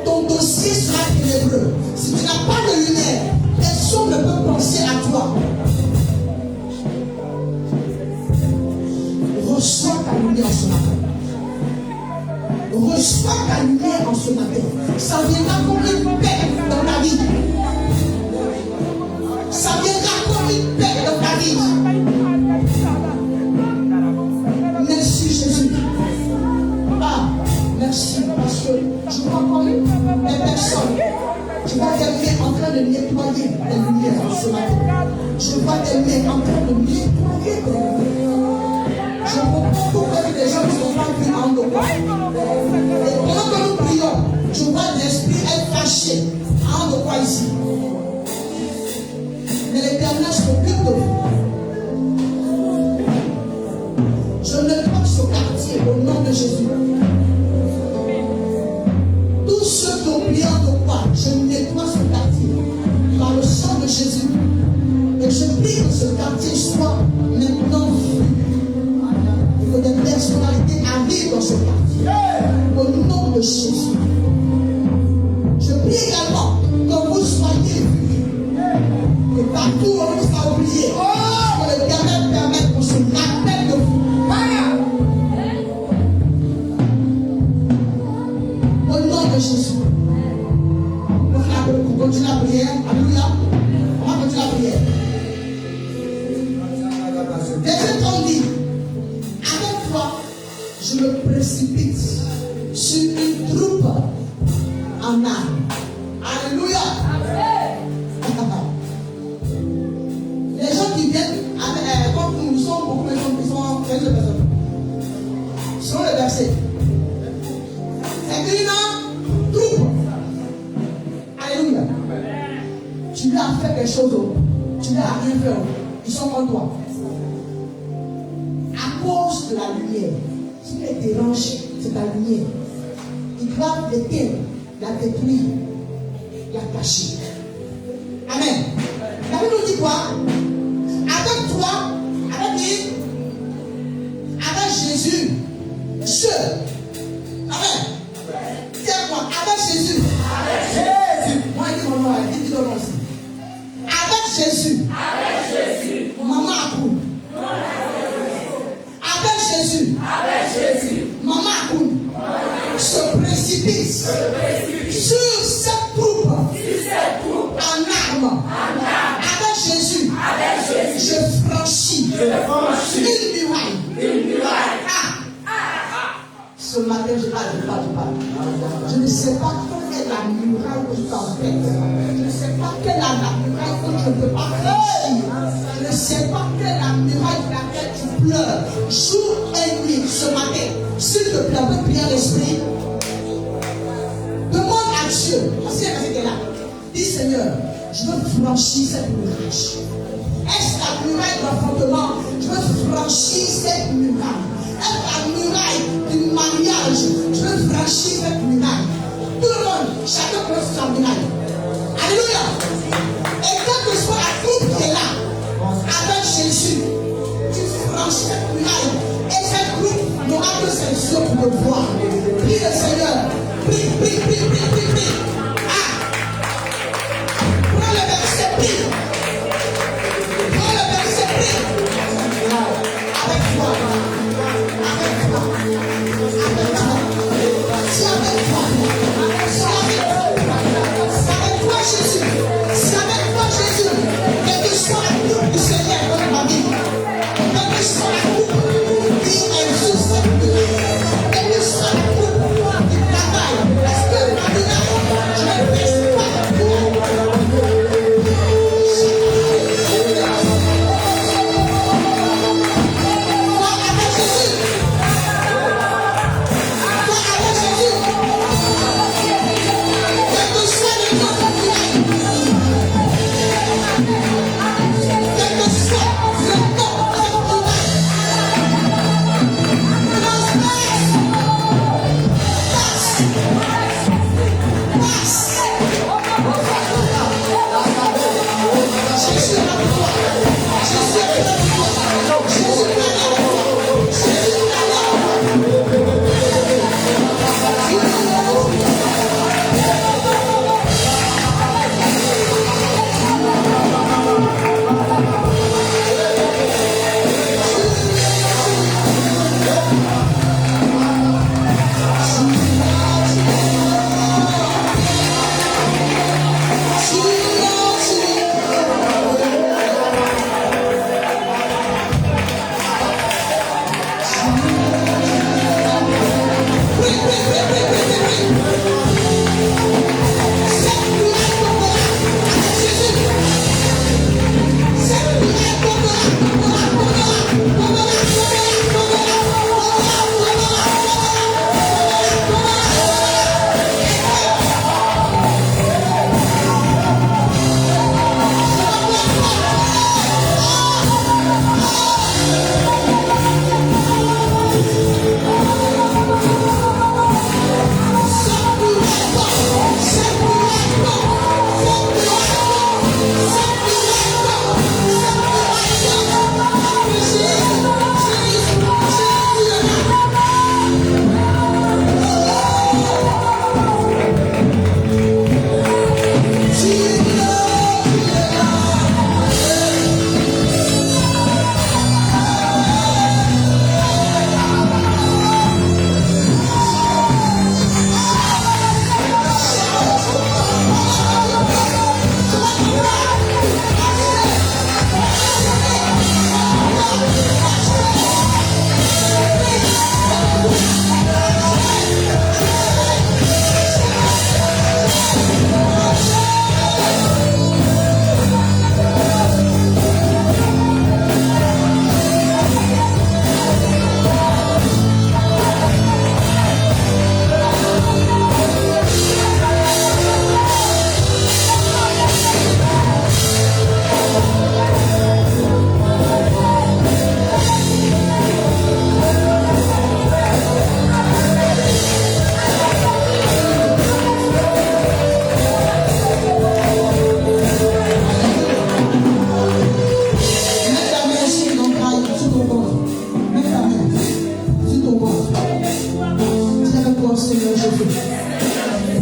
S1: Ton dossier sera ténébreux. Si tu n'as pas de lumière, personne ne peut penser à toi. Reçois ta lumière en ce matin. Reçois ta lumière en ce matin. Ça viendra comme une paix dans ta vie. Ça viendra comme une paix dans ta vie. Merci Jésus. Ah, merci parce que je vois comme des personnes. Je vois des mains en train de nettoyer les lumières en ce matin. Je vois des mains en train de nettoyer les lumières. Je vois beaucoup des gens qui sont pas vus en dehors. Et pendant que nous prions, je vois l'esprit être fâché en dehors ici. Mais l'Éternel s'occupe de vous. Je nettoie ce quartier au nom de Jésus. Tous ceux qui ont prié en dehors, je nettoie ce quartier par le sang de Jésus. Et je prie que ce quartier soit maintenant fou. Que des personnalités arrivent dans ce quartier. Au nom de Jésus. Je prie également que vous soyez vus. Que partout où on sera oublié, que l'Éternel permette qu'on se rappelle de vous. Au nom de Jésus. On continue la prière. Alléluia. On va continuer la prière. Deuxième temps dit. Je me précipite sur une troupe en armes. Alléluia. Les gens qui viennent, comme nous sommes beaucoup de gens qui sont 15 personnes, selon le verset, c'est une troupe. Alléluia. Tu lui as fait quelque chose, tu lui as rien fait. Ils sont contre toi. À cause de la lumière. Ce qui les dérange, c'est ta lumière. Il doit l'éteindre, la détruire, la cacher. Amen. La Bible nous dit quoi? Avec toi, avec qui? Avec Jésus. Seul. Amen. Tiens-moi, avec Jésus. Avec Jésus. Moi, je dis mon nom, dis ton nom aussi. Avec Jésus. Avec Jésus. Maman a couru. Avec Jésus. Avec Jésus. Maman Akoun se précipite sur cette troupe en armes. Avec Jésus. Je franchis une muraille. Ce matin, je parle. Je ne sais pas quelle est la muraille que tu t'embêtes. Je ne sais pas quelle est la muraille que tu ne peux pas franchir. Je ne sais pas quelle est la muraille pour laquelle tu pleures. Jour et nuit, ce matin, s'il te plaît, on peut prier l'esprit. Demande à Dieu. Voici la personne qui est là. Dis Seigneur, je veux franchir cette muraille. Est-ce la muraille de l'affrontement? Je veux franchir cette muraille. Est-ce la muraille du mariage? Je veux franchir cette muraille. Tout le monde, chacun peut sa muraille. Alléluia. Et quelle que soit la troupe qui est là, avec Jésus, tu franchis cette muraille. Et cette troupe n'aura que ses yeux pour le voir. Prie le Seigneur. Prie. Ah! Prends le verset, prie. Prends le verset, prie. Avec toi. C'est avec toi. Jésus. C'est avec toi, Jésus. Quelle que soit la coupe du Seigneur dans ma vie. Quelle que soit la coupe qui est juste cette muraille. Quelle que soit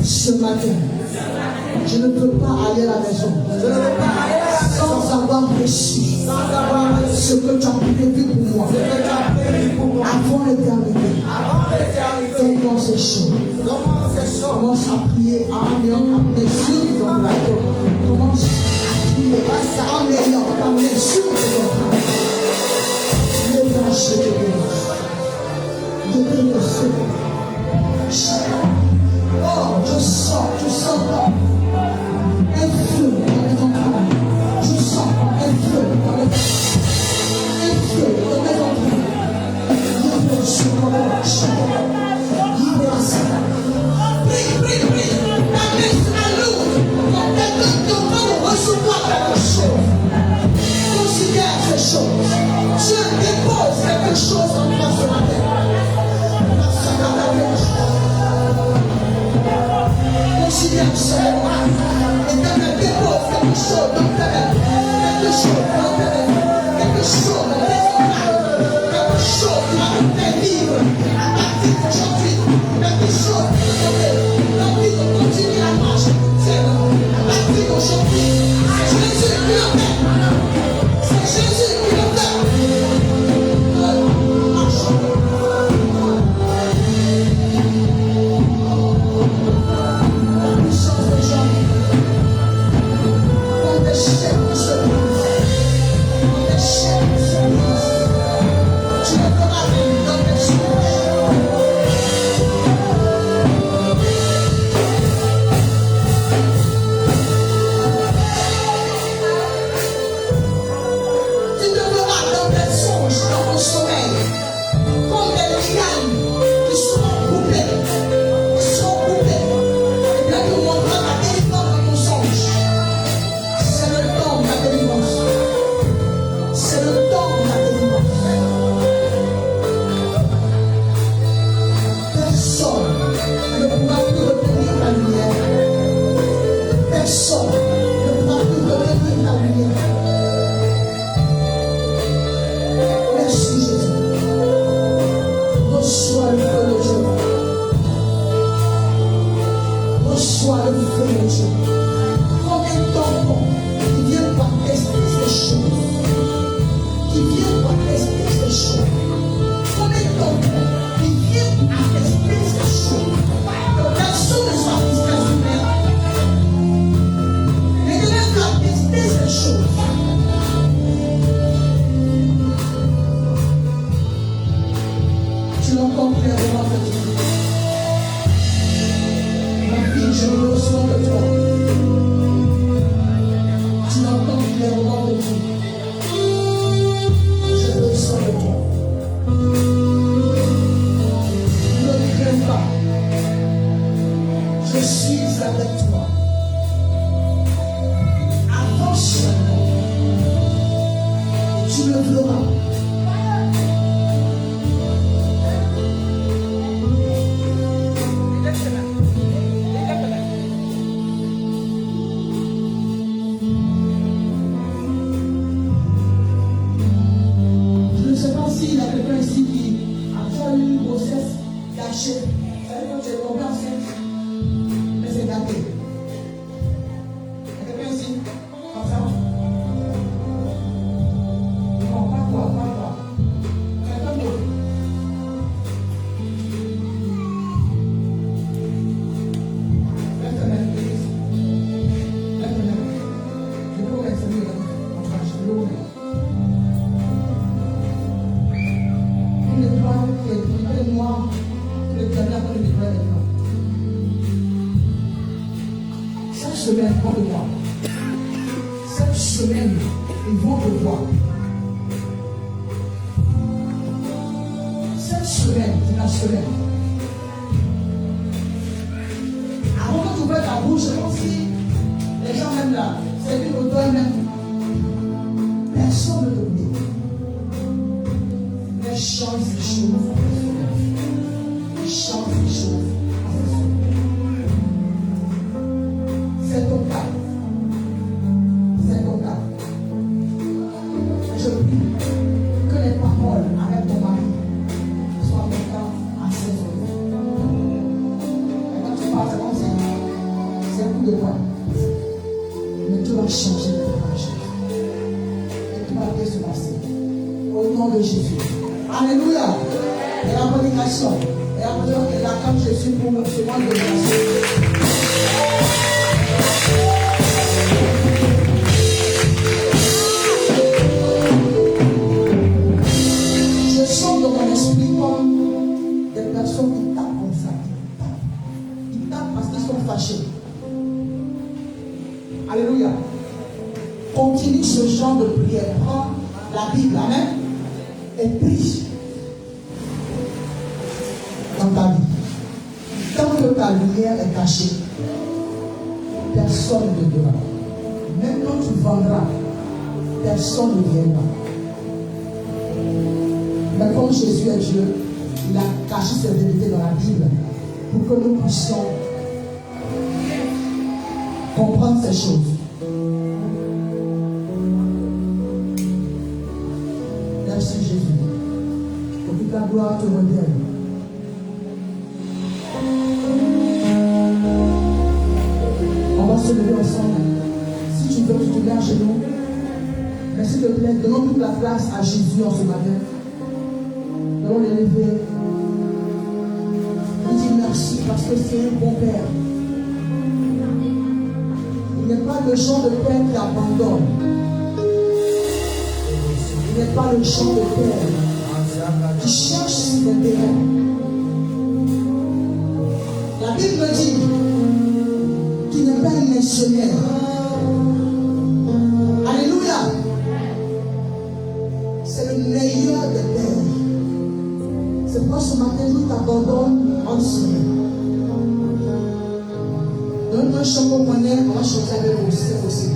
S1: Ce matin, je ne peux pas aller à la maison sans avoir reçu ce que tu as prévu pour moi avant l'éternité. Fais dans ces choses. Commence à prier en ayant les yeux dans la tête. Commence à prier en ayant les yeux dans la tête. Le branche de Dieu. Oh, je sens un feu dans mes entrailles. Je sens un feu dans mes entrailles. Prie. La mise à l'eau. Quand quelqu'un va recevoir quelque chose, considère ces choses. Dieu dépose quelque chose en toi ce matin. Considère ce moment. L'éternel dépose quelque chose dans ta vie. Quelque chose dans ta vie. Quelque chose dans tes oreilles. Quelque chose qui va te faire vivre à partir d'aujourd'hui. Quelque chose qui va te faire l'envie de continuer à marcher. C'est à partir d'aujourd'hui. C'est Jésus qui le fait. C'est Jésus qui le fait. Marchons.
S2: Quand tu parles, c'est comme ça.
S1: de moi. Mais tu vas changer de page. Et tu vas bien se passer. Au nom de Jésus. Alléluia. Et la prédication. Et après, on acclame Jésus pour ce mois de grâce. Je sens dans mon esprit comme des personnes qui tapent comme ça. Ils tapent parce qu'ils sont fâchés. Alléluia. Continue ce genre de prière. Prends la Bible, amen, et prie dans ta vie. Tant que ta lumière est cachée, personne ne te verra. Même quand tu vendras, personne ne viendra. Mais comme Jésus est Dieu, il a caché ses vérités dans la Bible pour que nous puissions comprendre ces choses. Merci Jésus. Que toute la gloire te revienne. On va se lever ensemble. Si tu veux, tu te mets à genoux. Mais s'il te plaît, donnons toute la place à Jésus en ce matin. Allons les lever. On dit merci parce que c'est un bon Père. Il n'est pas le genre de Père qui abandonne. Il n'est pas le genre de Père qui cherche ses intérêts. La Bible dit qu'il n'est pas un missionnaire. Alléluia. C'est le meilleur des pères. C'est pourquoi ce matin, nous t'abandonnons en Seigneur. Donne-nous un chant qu'on connaît, on va chanter avec vous, c'est possible.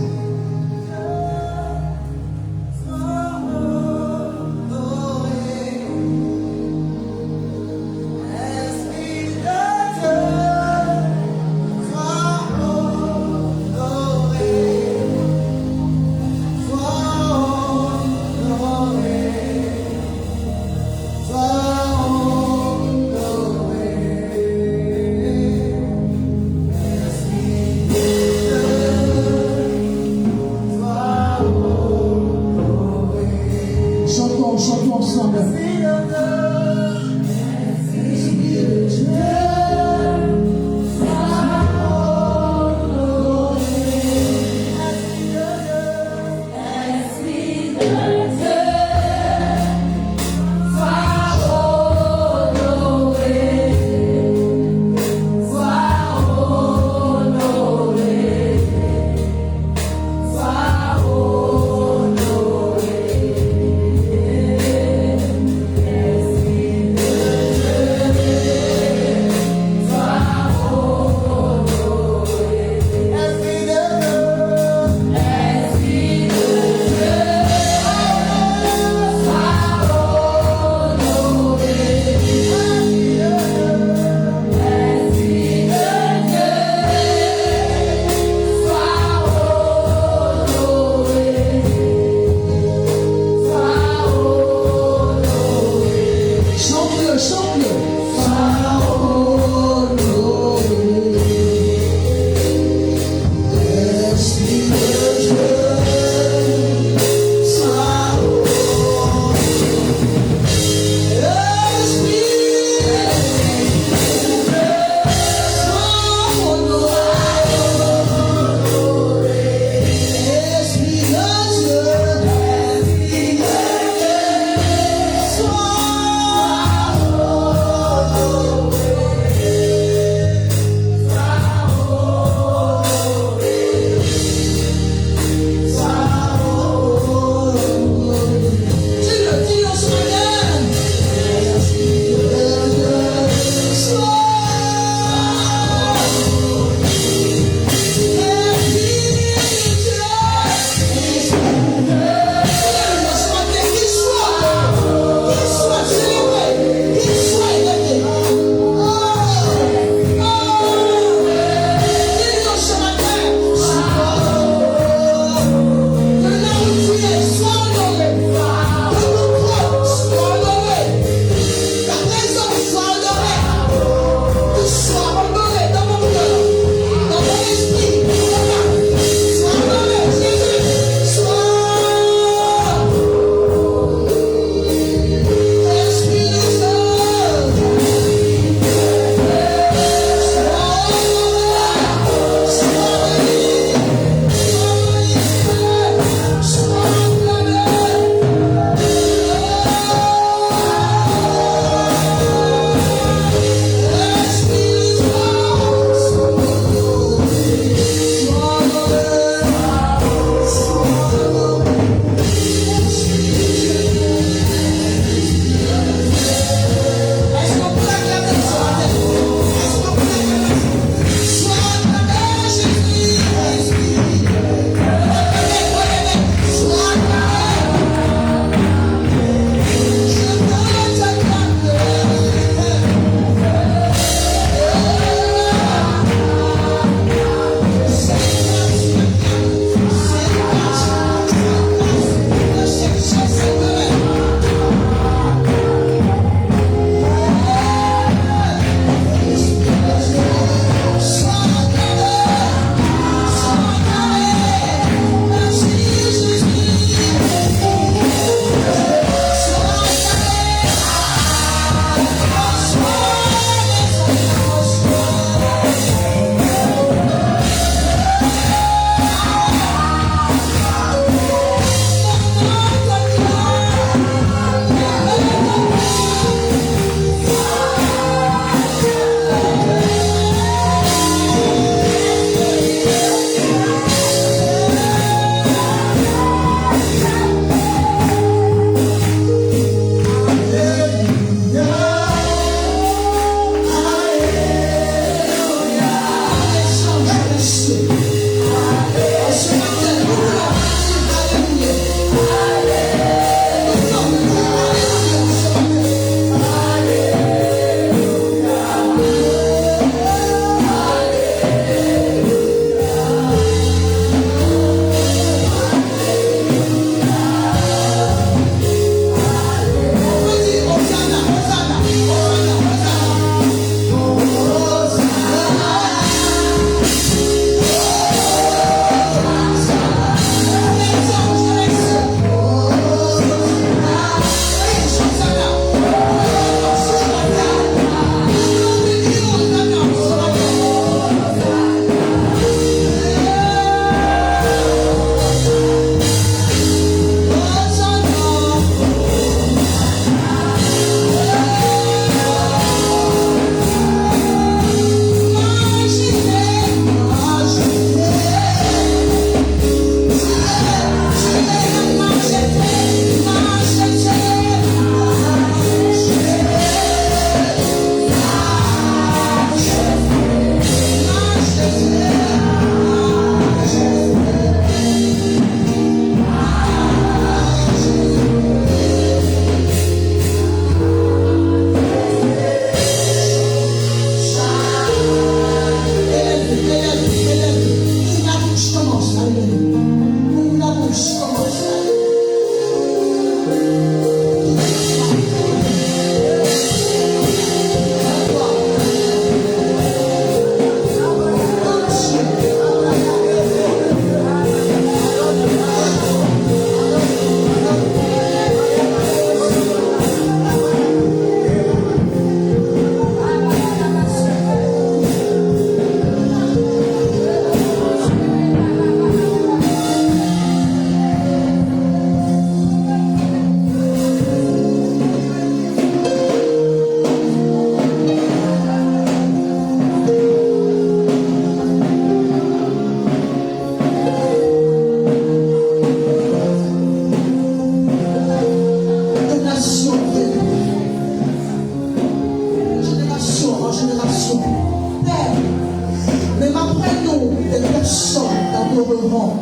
S1: t'adorerons.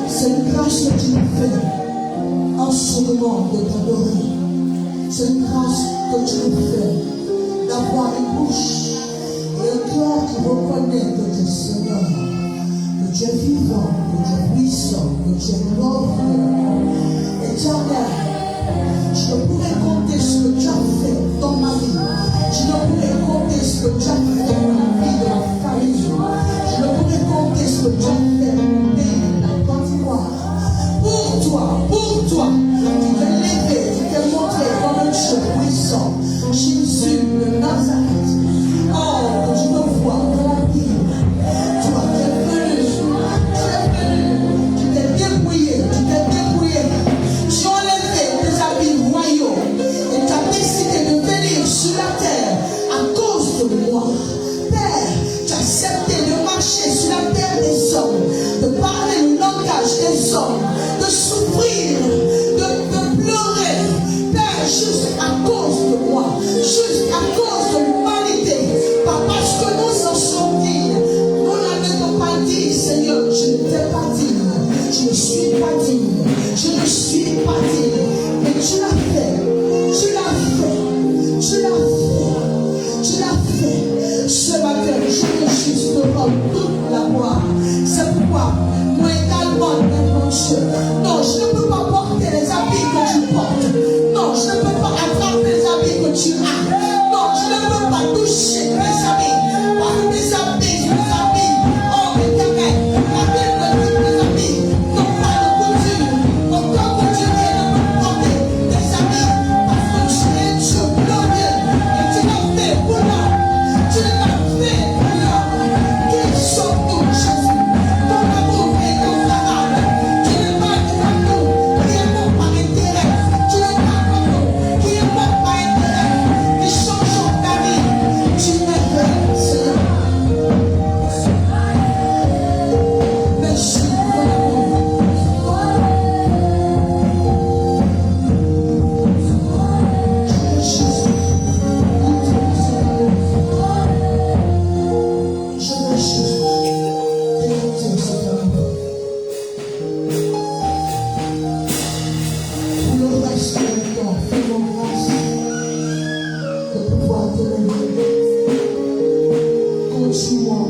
S1: C'est une grâce que tu nous fais en ce moment de t'adorer. C'est une grâce que tu nous fais d'avoir une bouche et un cœur qui reconnaît que tu es Seigneur, que tu es vivant, que tu es puissant, que tu es glorieux. Éternel, je ne pourrais compter ce que tu as fait dans ma vie. Je ne pourrais compter ce que tu as fait dans la vie de ma famille. Je ne pourrais compter ce que tu as fait dans mon pays, la Côte d'Ivoire. Pour toi, tu t'es levé, tu t'es montré comme un Dieu puissant. Jésus de Nazareth. Oh, que je me vois dans la Bible. Toi, tu es venu, tu t'es débrouillé. Tu as enlevé tes habits royaux et tu as décidé de venir sur la terre à cause de moi. Père, tu as accepté de marcher sur la terre des hommes, de parler le langage des hommes, de souffrir, de pleurer. Père, juste à cause de moi, juste à cause de l'humanité, pas parce que nous en sommes dignes. Nous n'avons pas dit, Seigneur, je ne t'ai pas digne, je ne suis pas digne, je ne suis pas digne, mais tu l'as fait, tu l'as fait, tu l'as fait, tu l'as fait. Ce matin, je veux juste te rendre toute la gloire. C'est pourquoi, moi également, mon Dieu, non, je ne peux pas porter les habits que tu portes. Non, je ne peux pas attraper les habits que tu as. Non, je ne peux pas toucher mes habits. Parce que mes habits, oh éternel, la Bible dit mes habits n'ont pas de couture. Donc quand couture ne peut porter des habits, parce que tu es Dieu glorieux et tu l'as fait pour l'homme. Tu l'as fait pour l'homme. Qui sommes-nous, Jésus? Ton amour est incomparable. Tu n'es pas comme nous, qui est bon par intérêt. Tu n'es pas comme nous, qui est bon par intérêt. Qui changeons ta vie. Tu m'es fait, Seigneur. Merci pour l'amour. Jésus, je veux juste démontrer cet amour. Pour le reste du temps, fais-moi grâce de pouvoir te lever. Continue,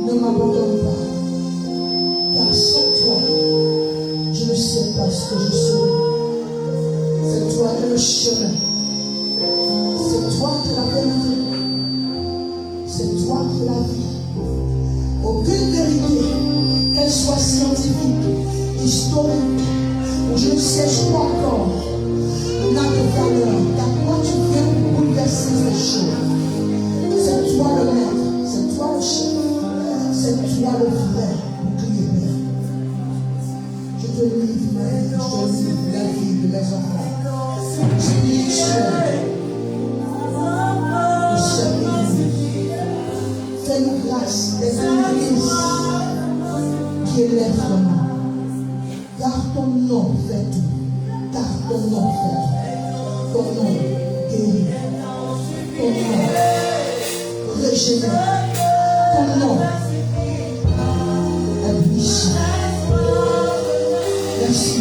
S1: ne m'abandonne pas, car sans toi, je ne sais pas ce que je serai. C'est toi qui es le chemin, c'est toi qui es la vérité, c'est toi qui es la vie. Aucune vérité, qu'elle soit scientifique, historique, ou je ne sais quoi encore, n'a de valeur, car toi tu viens pour bouleverser ces choses. C'est toi le maître, c'est toi le chef, c'est toi le vrai bouclier. Je te livre ma vie, je te livre la vie de mes enfants. Je dis de cette église. Fais-nous grâce d'être une église qui élève ton nom. Car ton nom fait tout. Car ton nom fait tout. Ton nom guérit. Ton nom régénère. Ton nom est puissant. Merci.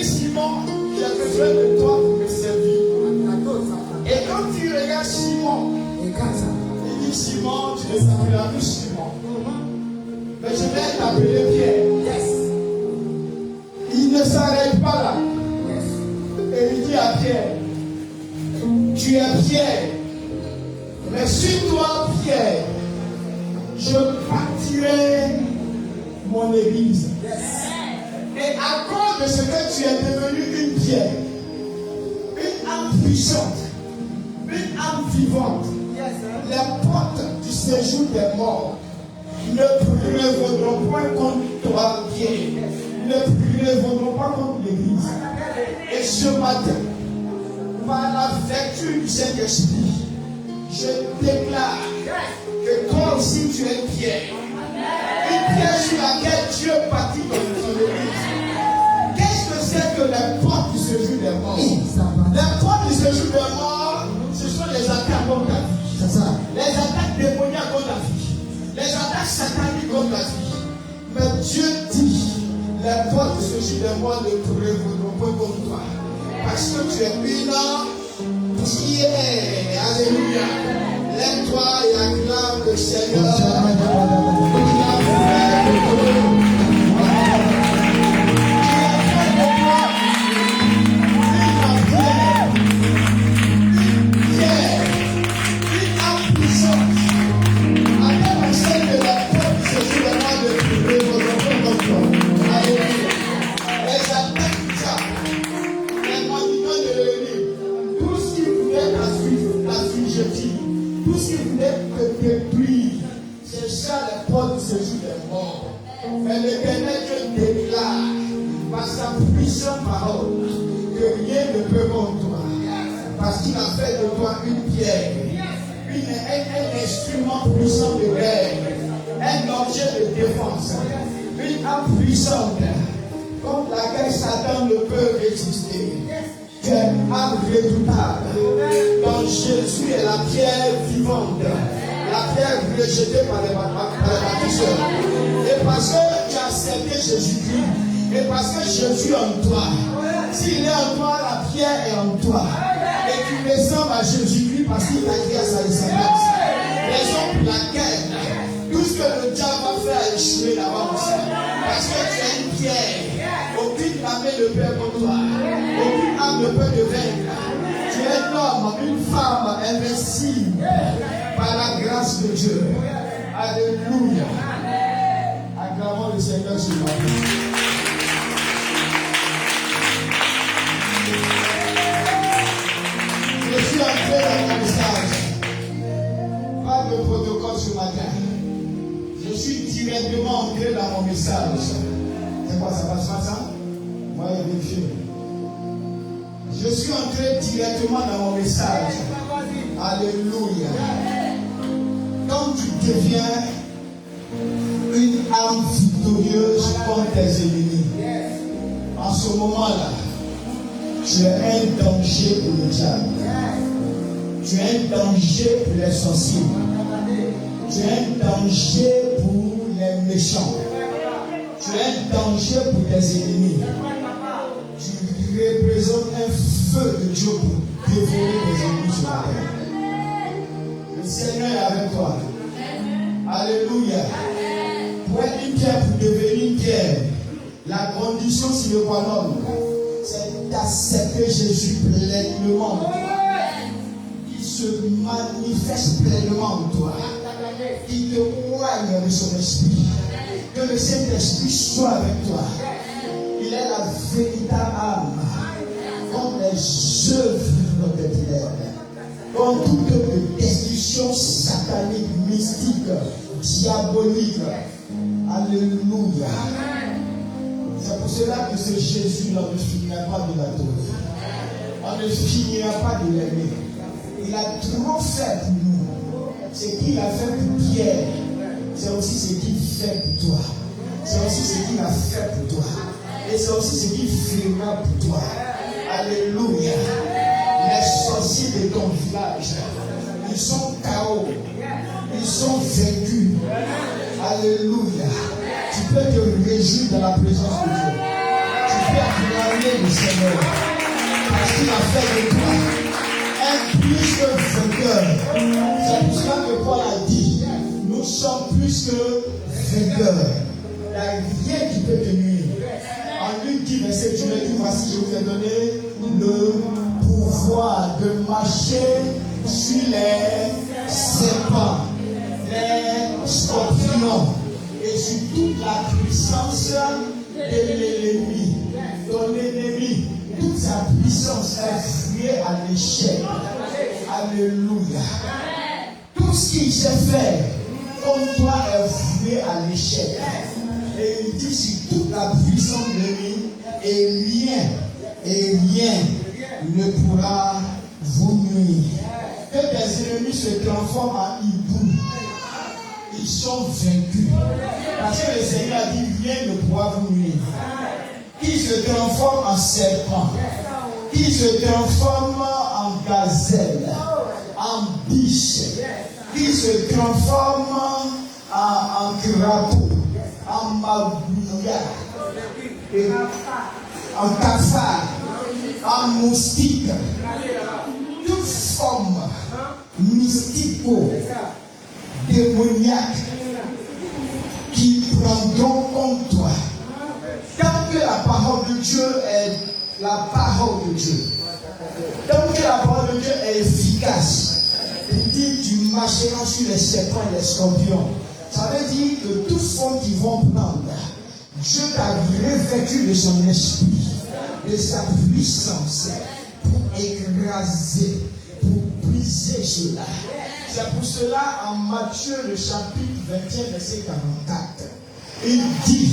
S6: dit Simon, j'ai besoin de toi pour me servir. Et quand il regarde Simon, il dit Simon, tu ne s'appelleras plus Simon. Mais je vais t'appeler Pierre. Il ne s'arrête pas là. Et il dit à Pierre, tu es Pierre. Mais sur toi, Pierre, je bâtirai mon église. Et à cause de ce que tu es devenu une pierre, une âme puissante, une âme vivante, les portes du séjour des morts ne reviendront point contre toi, Pierre. Ne reviendront pas contre l'église. Et ce matin, par la vertu du Saint-Esprit, je déclare que toi aussi tu es pierre. Une pierre sur laquelle Dieu bâtit ton église. Qu'est-ce que c'est que les portes du séjour des morts? Les portes du séjour des morts, ce sont les attaques contre ta vie. C'est ça. Les attaques démoniaques contre ta vie. Les attaques sataniques contre ta vie. Mais Dieu dit, les portes du séjour des morts ne reviendront pas contre toi. Parce que tu es une pierre. Alléluia. Lève-toi et acclame le Seigneur. Tout ce qui voulait te détruire, c'est ça les portes du séjour des morts. Mais l'Éternel Dieu déclare par sa puissante parole que rien ne peut contre toi. Parce qu'il a fait de toi une pierre, un instrument puissant de guerre, un objet de défense, une âme puissante contre laquelle Satan ne peut résister. Tu es âme redoutable. Donc Jésus est la pierre vivante, la pierre rejetée par les bâtisseurs. Et parce que tu as accepté Jésus-Christ, et parce que Jésus est en toi, s'il est en toi, la pierre est en toi. Et tu ressembles à Jésus-Christ parce qu'il t'a créé à sa ressemblance. Raison pour laquelle tout ce que le diable va faire échouer d'avance. Parce que tu es une pierre. Aucune armée ne peut contre toi. Aucune âme ne peut te vaincre. Tu es un homme, une femme invincible par la grâce de Dieu. Alléluia. Acclamons le Seigneur ce matin. Je suis entré dans mon message. Pas de protocole ce matin. Je suis directement entré dans mon message. C'est quoi, ça passe pas ça? Moi, vérifier. Je suis entré directement dans mon message. Alléluia. Quand tu deviens une âme victorieuse contre tes ennemis, en ce moment-là, tu es un danger pour le diable. Tu es un danger pour les sorciers. Tu es un danger pour les méchants. Tu es un danger pour tes ennemis. Tu représentes un feu de Dieu pour dévorer tes ennemis sur la terre. Le Seigneur est avec toi. Alléluia. Pour être une pierre, pour devenir une pierre, la condition sur le royaume, c'est d'accepter Jésus pleinement en toi. Il se manifeste pleinement en toi. Il te moigne de son esprit. Que le Saint-Esprit soit avec toi. Il est la véritable âme contre les œuvres de ténèbres, contre toute destruction satanique, mystique, diabolique. Alléluia. C'est pour cela que ce Jésus ne finira pas de l'adorer. On ne finira pas de l'aimer. Il a trop fait pour nous. Ce qu'il a fait pour Pierre, c'est aussi ce qu'il fait pour toi. C'est aussi ce qu'il a fait pour toi. Et c'est aussi ce qu'il fera pour toi. Alléluia. Les sorciers de ton village, ils sont KO. Ils sont vaincus. Alléluia. Tu peux te réjouir dans la présence de Dieu. Tu peux acclamer l'armée du Seigneur. Parce qu'il a fait de toi un plus que vainqueur. C'est pour cela que Paul a dit, nous sommes plus que vainqueurs. Il n'y a rien qui peut te nuire. En Luc 10, verset 18, voici, je vous ai donné le pouvoir de marcher sur les serpents, les scorpions et sur toute la puissance de l'ennemi. Ton ennemi, toute sa puissance est vouée à l'échec. Alléluia. Tout ce qu'il sait faire comme toi est voué à l'échec. Et il dit sur toute la puissance de l'ennemi, et rien ne pourra vous nuire. Que tes ennemis se transforment en hibou. Ils sont vaincus. Parce que le Seigneur a dit rien ne pourra vous nuire. Qui se transforme en serpent, qui se transforme en gazelle, en biche, qui se transforme en crapaud, en magouilla, en cafard, en moustique, toute forme mystico, démoniaque qui prendront contre toi. Tant que la parole de Dieu est la parole de Dieu, tant que la parole de Dieu est efficace, il dit tu marcheras sur les serpents et les scorpions. Ça veut dire que toute forme qu'ils vont prendre, Dieu t'a revêtu de son esprit, de sa puissance, pour écraser, pour briser cela. C'est pour cela, en Matthieu, le chapitre 21, verset 44, il dit